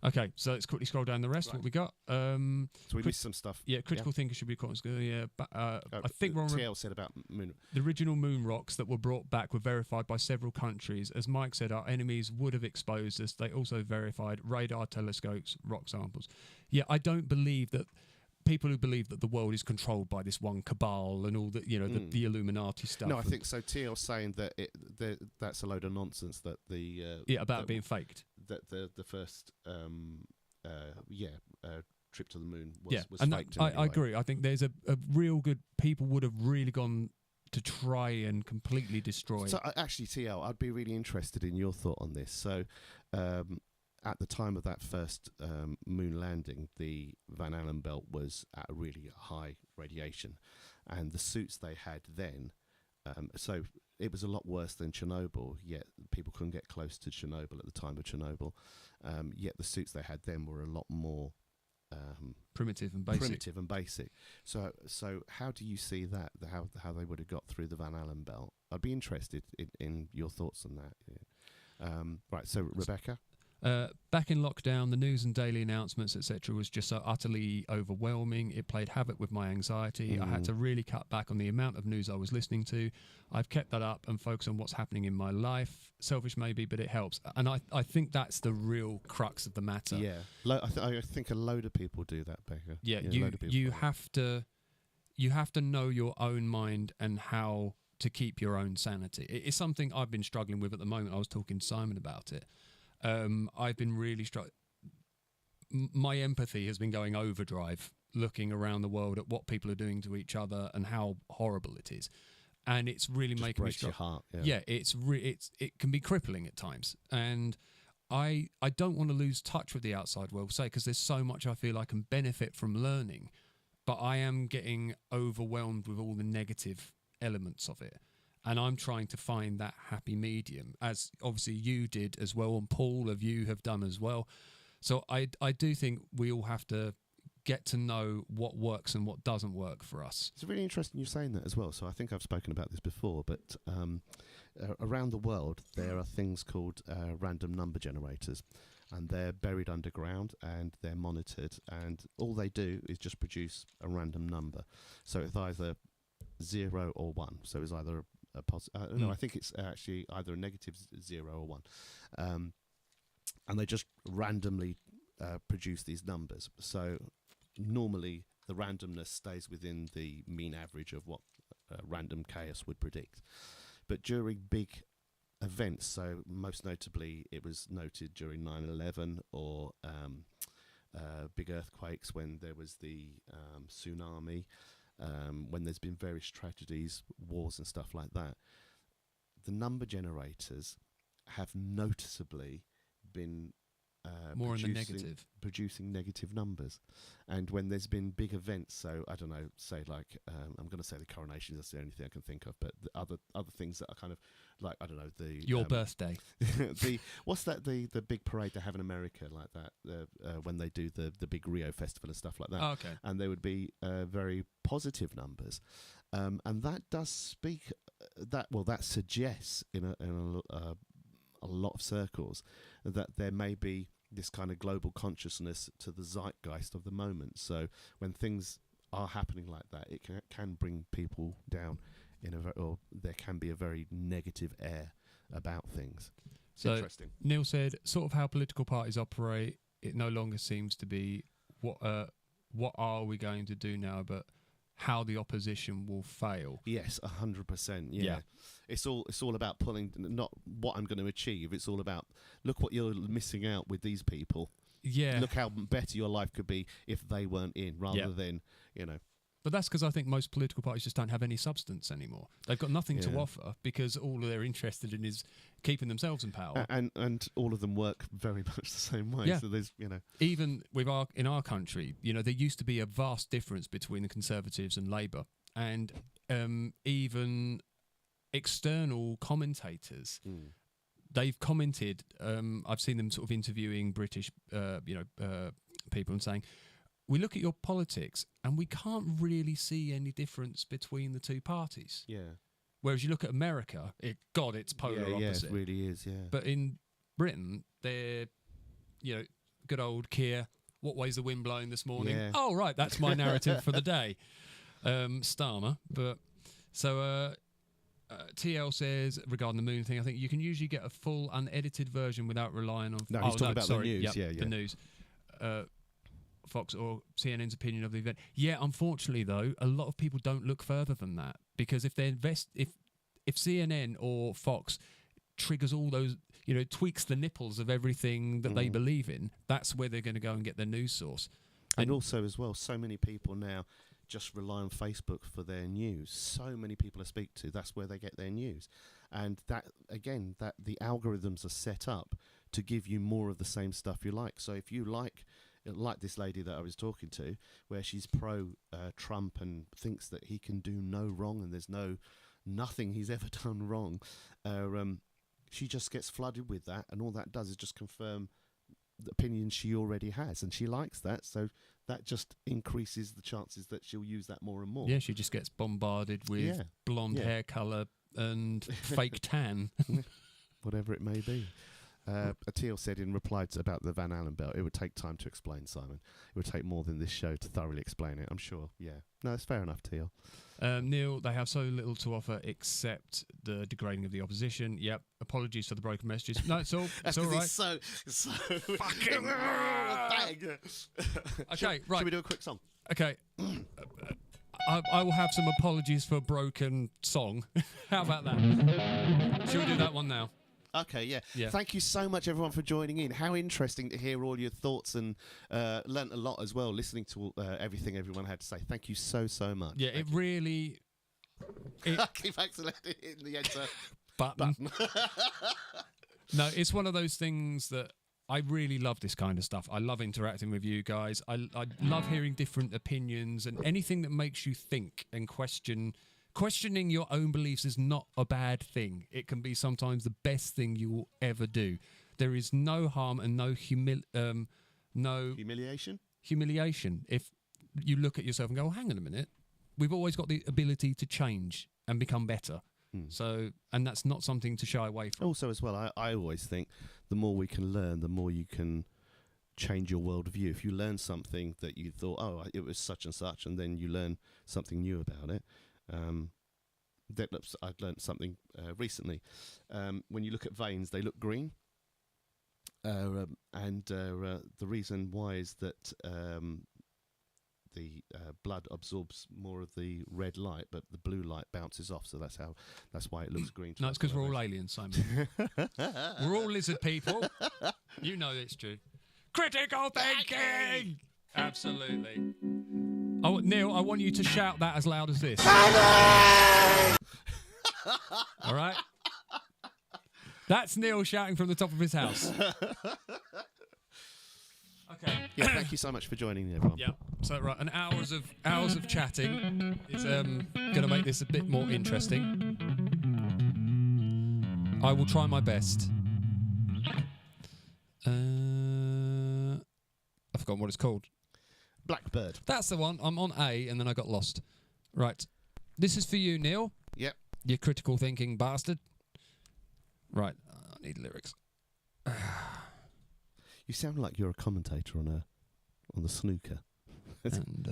Okay, so let's quickly scroll down the rest. Right. What we got? So we missed some stuff. Yeah, critical thinking should be quite good. Yeah, but I think TL said about moon. The original moon rocks that were brought back were verified by several countries. As Mike said, our enemies would have exposed us. They also verified radar telescopes, rock samples. Yeah, I don't believe that people who believe that the world is controlled by this one cabal and all that, the Illuminati stuff. No, I think so. TL's saying that that's a load of nonsense. That about being faked. That the first trip to the moon was and faked. I agree. I think there's a real good... People would have really gone to try and completely destroy. So actually, TL, I'd be really interested in your thought on this. So at the time of that first moon landing, the Van Allen belt was at a really high radiation, and the suits they had then, so it was a lot worse than Chernobyl, yet people couldn't get close to Chernobyl at the time of Chernobyl, yet the suits they had then were a lot more primitive and basic. So how do you see that, how they would have got through the Van Allen belt? I'd be interested in your thoughts on that. Yeah. Right, so Rebecca? Back in lockdown, the news and daily announcements, etc., was just so utterly overwhelming. It played havoc with my anxiety. I had to really cut back on the amount of news I was listening to. I've kept that up and focused on what's happening in my life. Selfish maybe, but it helps. And I think that's the real crux of the matter. Yeah, I think a load of people do that, Becca. Yeah, you have to know your own mind and how to keep your own sanity. It's something I've been struggling with at the moment. I was talking to Simon about it. I've been really my empathy has been going overdrive, looking around the world at what people are doing to each other and how horrible it is, and it's really just making me breaks your heart. Yeah, it can be crippling at times, and I don't want to lose touch with the outside world, say, because there's so much I feel I can benefit from learning, but I am getting overwhelmed with all the negative elements of it. And I'm trying to find that happy medium, as obviously you did as well, and Paul of you have done as well. So I do think we all have to get to know what works and what doesn't work for us. It's really interesting you saying that as well. So I think I've spoken about this before, but around the world there are things called random number generators, and they're buried underground and they're monitored, and all they do is just produce a random number. So it's either 0 or 1. So it's either I think it's actually either a negative 0 or 1, and they just randomly produce these numbers. So normally the randomness stays within the mean average of what random chaos would predict. But during big events, so most notably it was noted during 9/11 or big earthquakes, when there was the tsunami, when there's been various tragedies, wars and stuff like that, the number generators have noticeably been more in the negative, producing negative numbers. And when there's been big events, so I don't know, say like I'm going to say the coronations, that's the only thing I can think of, but the other things that are kind of like, I don't know, your birthday, what's that, the big parade they have in America like that, when they do the big Rio festival and stuff like that. Oh, okay. And there would be very positive numbers, and that does speak that suggests in a lot of circles that there may be this kind of global consciousness to the zeitgeist of the moment. So when things are happening like that, it can bring people down or there can be a very negative air about things. So interesting. Neil said, sort of how political parties operate, it no longer seems to be what are we going to do now, but how the opposition will fail. Yes, 100%. Yeah. It's all about pulling, not what I'm going to achieve. It's all about, look what you're missing out with these people. Yeah. Look how better your life could be if they weren't in, rather than, But that's because I think most political parties just don't have any substance anymore. They've got nothing to offer because all they're interested in is keeping themselves in power. And all of them work very much the same way. Yeah. So there's, Even in our country, there used to be a vast difference between the Conservatives and Labour, and even external commentators. They've commented. I've seen them sort of interviewing British, people and saying, we look at your politics and we can't really see any difference between the two parties. Yeah. Whereas you look at America, it's polar opposite. Yeah, it really is, yeah. But in Britain, they're, good old Keir, what way's the wind blowing this morning? Yeah. Oh, right, that's my narrative for the day. Starmer. But so TL says, regarding the moon thing, I think you can usually get a full unedited version without relying on... No, he's talking about the news. Yep, the news. Fox or CNN's opinion of the event. Yeah, unfortunately though, a lot of people don't look further than that, because if they if CNN or Fox triggers all those, tweaks the nipples of everything that they believe in, that's where they're going to go and get their news source. And also as well, so many people now just rely on Facebook for their news. So many people I speak to, that's where they get their news. And that, again, that the algorithms are set up to give you more of the same stuff you like. So if you like this lady that I was talking to, where she's pro Trump and thinks that he can do no wrong and there's nothing he's ever done wrong, she just gets flooded with that, and all that does is just confirm the opinion she already has, and she likes that, so that just increases the chances that she'll use that more and more. Yeah, she just gets bombarded with blonde hair colour and fake tan. Whatever it may be. Atil said in reply to about the Van Allen belt, it would take time to explain, Simon. It would take more than this show to thoroughly explain it, I'm sure. Yeah. No, it's fair enough, Teal. Neil, they have so little to offer except the degrading of the opposition. Yep. Apologies for the broken messages. No, it's all right. It's so fucking bang. Okay, right. Should we do a quick song? Okay. I will have some apologies for a broken song. How about that? Should we do that one now? Okay, yeah. Thank you so much, everyone, for joining in. How interesting to hear all your thoughts, and learnt a lot as well, listening to everything everyone had to say. Thank you so much. Yeah, it really... I keep accidentally hitting the enter button. No, it's one of those things that I really love this kind of stuff. I love interacting with you guys. I love hearing different opinions, and anything that makes you think and question... Questioning your own beliefs is not a bad thing. It can be sometimes the best thing you will ever do. There is no harm and no humiliation if you look at yourself and go, oh, hang on a minute. We've always got the ability to change and become better. So, and that's not something to shy away from. Also, as well, I always think the more we can learn, the more you can change your worldview. If you learn something that you thought, oh, it was such and such, and then you learn something new about it. I'd learnt something recently. When you look at veins, they look green, and the reason why is that the blood absorbs more of the red light, but the blue light bounces off. So that's why it looks green. No, it's because we're all aliens, Simon. We're all lizard people. You know it's true. Critical thinking. Absolutely. Oh, Neil, I want you to shout that as loud as this. All right? That's Neil shouting from the top of his house. Okay. Yeah, thank you so much for joining me, everyone. Yeah. So, right, and hours of chatting is going to make this a bit more interesting. I will try my best. I've forgotten what it's called. Blackbird. That's the one. I'm on A, and then I got lost. Right. This is for you, Neil. Yep. You critical thinking bastard. Right. I need lyrics. You sound like you're a commentator on the snooker. And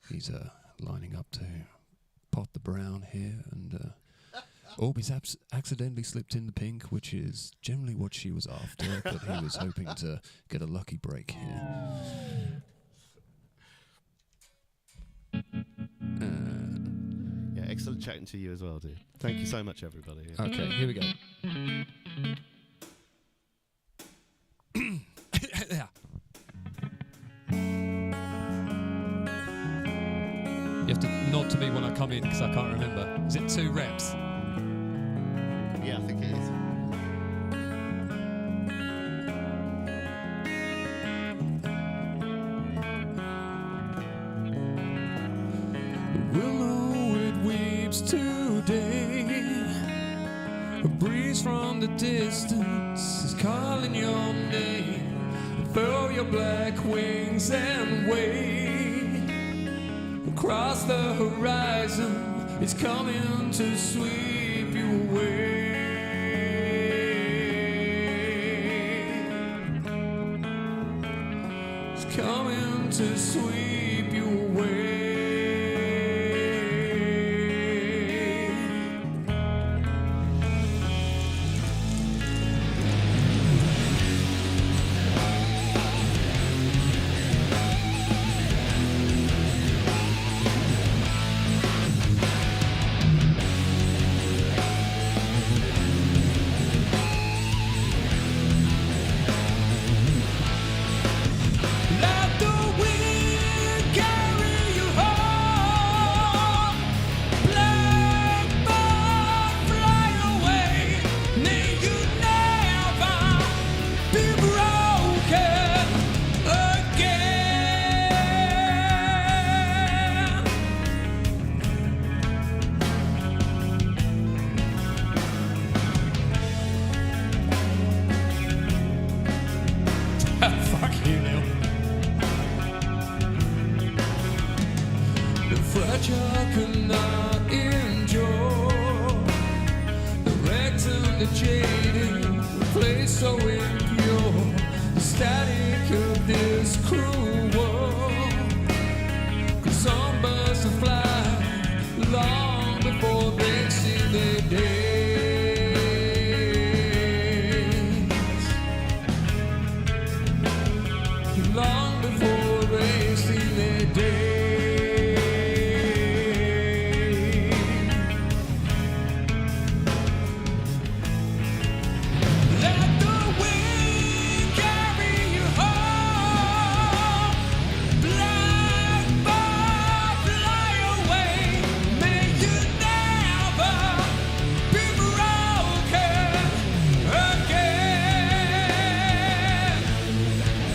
he's lining up to pot the brown here, and Orby's accidentally slipped in the pink, which is generally what she was after, but he was hoping to get a lucky break here. Yeah, excellent chatting to you as well, dude. Thank you so much, everybody. Yeah. Okay, here we go. You have to nod to me when I come in because I can't remember. Is it 2 reps? Yeah, I think it is. Willow, it weeps today. A breeze from the distance is calling your name. Furl your black wings and wave across the horizon. It's coming to sweep you away. It's coming to sweep you away. Let the wind carry the jaded, replace so impure the static of this cruel world. 'Cause some birds will fly long before they see their days. Long before they see their days. Let the wind carry you home. Blackbird, fly away. May you never be broken again.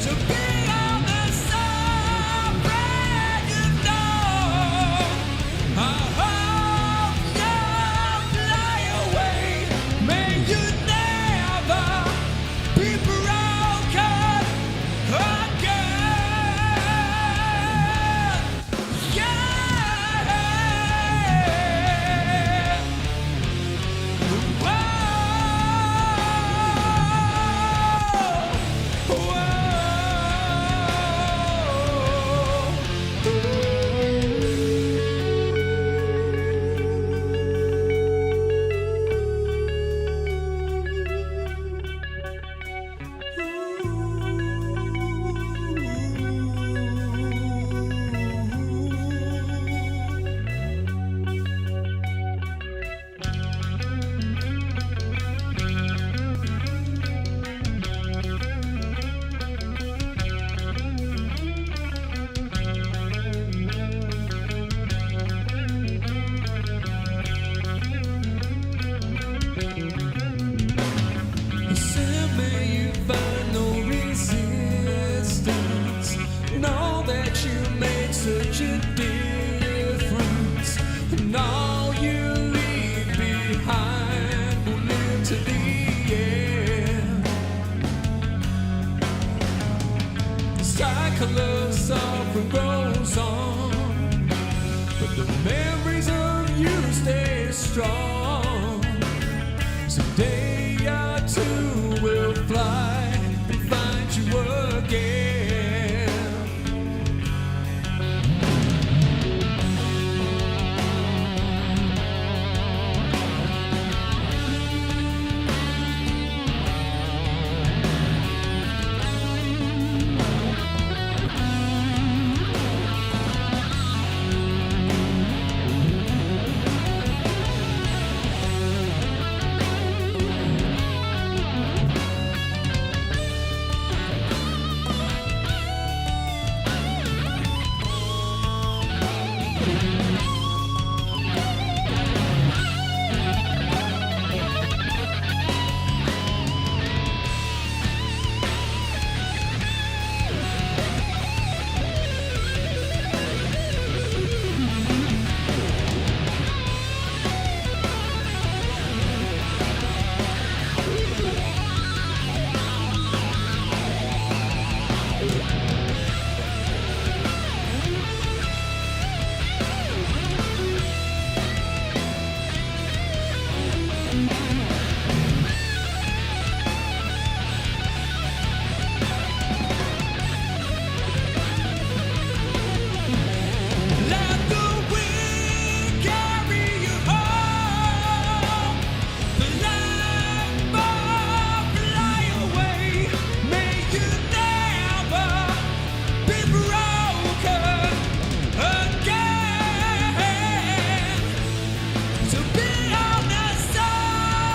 To be on the side you know. I hope you fly away. May you never be broken again. Yeah. Said, may you find no resistance. Know that you make such a difference. And all you leave behind will live to the end. The cycle of suffering goes on, but the memories of you stay strong. Someday our two will fly and find you again. Let the wind carry you home. Blackbird, fly away. May you never be broken again. To be on the side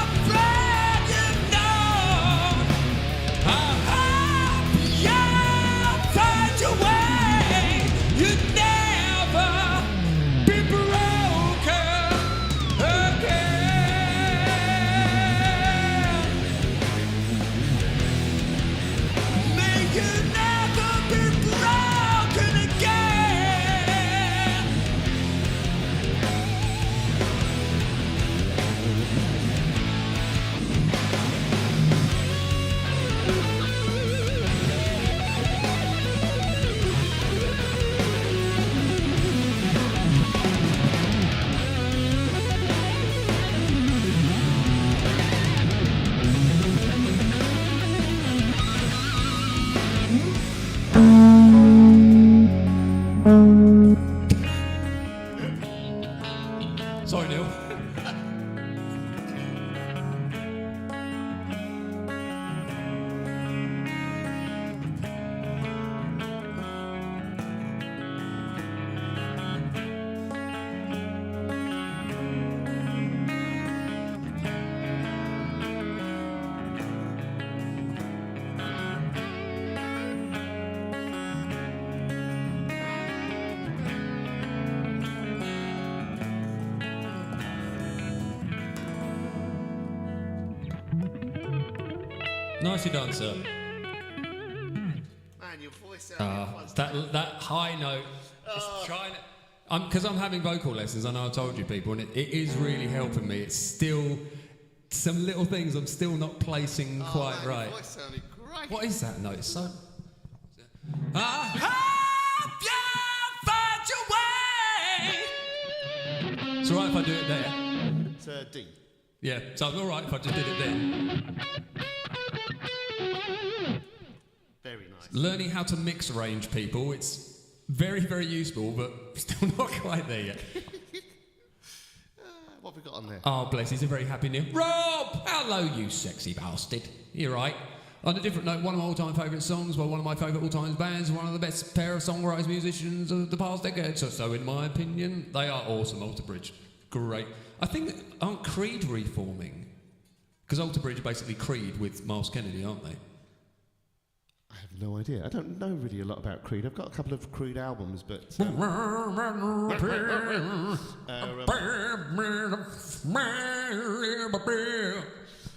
Nicely done, sir. Man, your voice sounds That high note. It's trying to... Because I'm having vocal lessons, I know I told you people, and it is really helping me. It's still... Some little things I'm still not placing quite right. Your voice sounded great. What is that note? It's so... It's alright if I do it there. It's D. Yeah, so it's alright if I just did it there. Very nice. Learning how to mix range, people, it's very, very useful, but still not quite there yet. What have we got on there? Oh, bless, he's a very happy Neil. Rob! Hello, you sexy bastard. You're right. On a different note, one of my all-time favourite songs by one of my favourite all-time bands, one of the best pair of songwriters, musicians of the past decade. So in my opinion, they are awesome, Alter Bridge. Great. I think, aren't Creed reforming? Because Alter Bridge are basically Creed with Miles Kennedy, aren't they? I have no idea. I don't know really a lot about Creed. I've got a couple of Creed albums, but...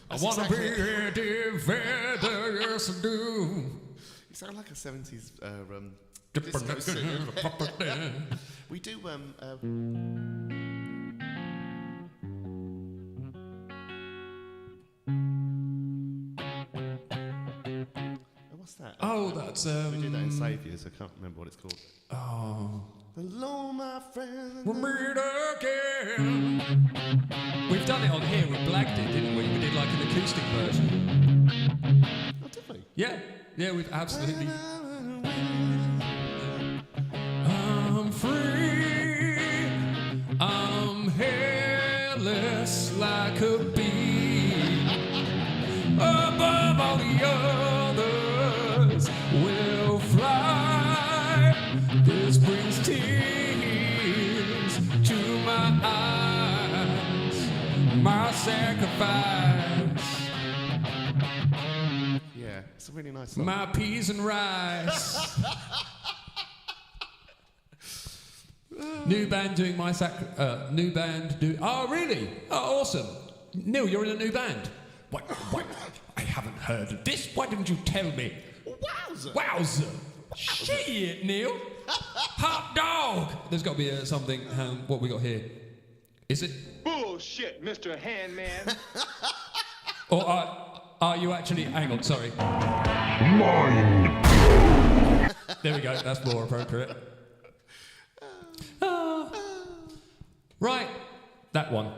I want to be a defender, yes I do. You sound like a 70s disco singer. We do... what's that? Oh, that's... We do that in Saviours. I can't remember what it's called. Oh... Hello, my friend. We'll meet again. We've done it on here. We blagged it, didn't we? We did like an acoustic version. Oh, did we? Yeah, we've absolutely. I'm free. I'm hairless like a bee. Above all the others, we'll fly. This brings tears to my eyes, my sacrifice. Yeah, it's a really nice song. My peas and rice. New band doing my new band do. Oh, really? Oh, awesome. Neil, you're in a new band. What? I haven't heard of this. Why didn't you tell me? Wowza. Shit, Neil. Hot dog. There's got to be something. What we got here? Is it? Bullshit, Mr. Handman. Or are you actually? Hang on, sorry. Mind. There we go. That's more appropriate. Right, that one.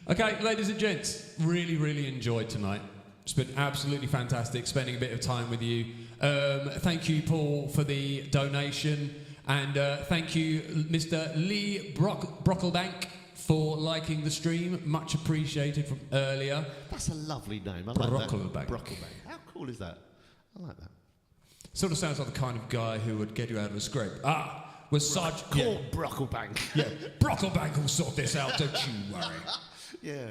Okay, ladies and gents, really enjoyed tonight. It's been absolutely fantastic spending a bit of time with you. Thank you, Paul, for the donation, and thank you, Mr. Lee Brocklebank, for liking the stream. Much appreciated from earlier. That's a lovely name. I like Brocklebank. that. Brocklebank. How cool is that? I like that. Sort of sounds like the kind of guy who would get you out of a scrape. We're such... Call Brocklebank. Yeah, Brocklebank will sort this out, don't you worry. Yeah.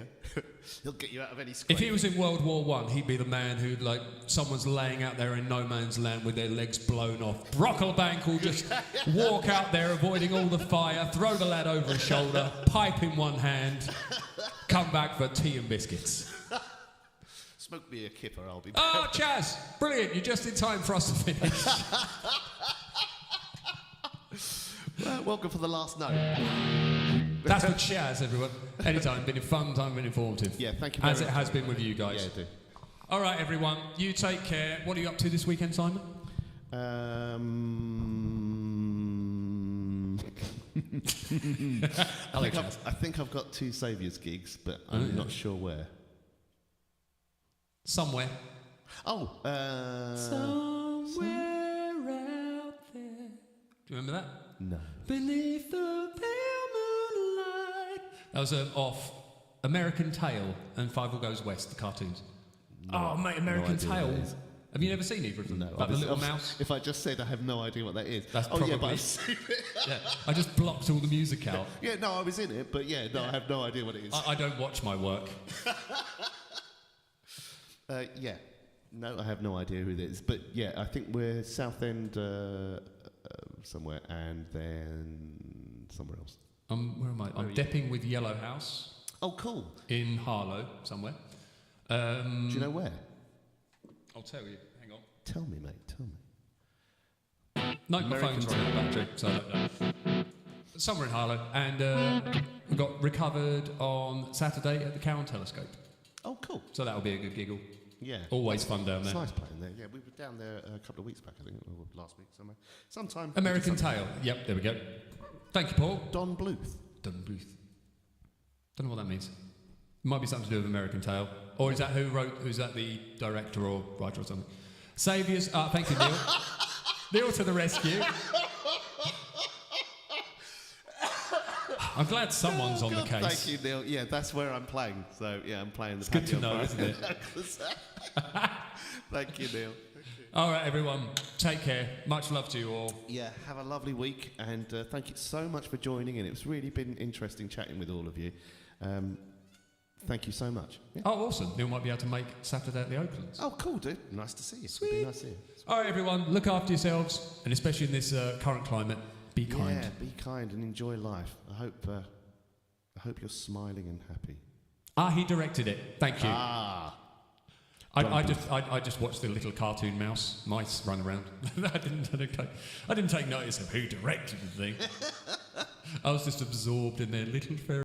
He'll get you out of any scrape. If he was in World War I, he'd be the man who'd, like, someone's laying out there in no man's land with their legs blown off. Brocklebank will just walk out there avoiding all the fire, throw the lad over his shoulder, pipe in one hand, come back for tea and biscuits. Smoke me a kipper, I'll be back. Oh, Chaz! Brilliant, you're just in time for us to finish. Well, welcome for the last note. That's for Chaz, everyone. Anytime, been a fun time, been informative. Yeah, thank you very much. As it has been with you Yeah, guys. I do. All right, everyone, you take care. What are you up to this weekend, Simon? I think I've got 2 Saviours gigs, but I'm not sure where. Somewhere. Oh, Somewhere out there. Do you remember that? no. Beneath the pale moonlight. That was off American Tail and Five Will Goes West, the cartoons. Oh, mate, American idea what Tail. that is. Have you never seen either of them? No. Like the obviously- little mouse? If I just said I have no idea what that is. That's yeah, but probably- I've seen it. Yeah, I just blocked all the music out. Yeah, no, I was in it, but yeah, no, I have no idea what it is. I don't watch my work. Yeah. No, I have no idea who it is. But yeah, I think we're Southend somewhere and then somewhere else. Where am I? I'm Depping with Yellow House Oh, cool. in Harlow somewhere. Do you know where? I'll tell you. Hang on. Tell me, mate. Tell me. No, my phone's running out of battery, so I don't know. Somewhere in Harlow, and we got recovered on Saturday at the Cowan Telescope. Oh, cool. So that'll be a good giggle. Yeah. Always fun down It's there. nice playing there. Yeah, we were down there a couple of weeks back, I think, or last week somewhere. Sometime. American Tail. Yep, there we go. Thank you, Paul. Don Bluth. Don Bluth. Don't know what that means. Might be something to do with American Tail. Or is that who's that the director or writer or something? Saviours. Thank you, Neil. Neil to the rescue. I'm glad someone's on the case. Thank you, Neil. Yeah, that's where I'm playing. So, yeah, I'm playing the It's good to know, isn't it? Thank you, Neil. All right, everyone. Take care. Much love to you all. Yeah, have a lovely week, and thank you so much for joining in. It's really been interesting chatting with all of you. Thank you so much. Yeah. Oh, awesome. Neil might be able to make Saturday at the Oaklands. Oh, cool, dude. Nice to see you. Sweet. It'd be nice to see you. All right, everyone. Look after yourselves, and especially in this current climate, be kind. Yeah, be kind and enjoy life. I hope you're smiling and happy. He directed it. Thank you. Ah. I just watched the little cartoon mice run around. I didn't take notice of who directed the thing. I was just absorbed in their little fairy.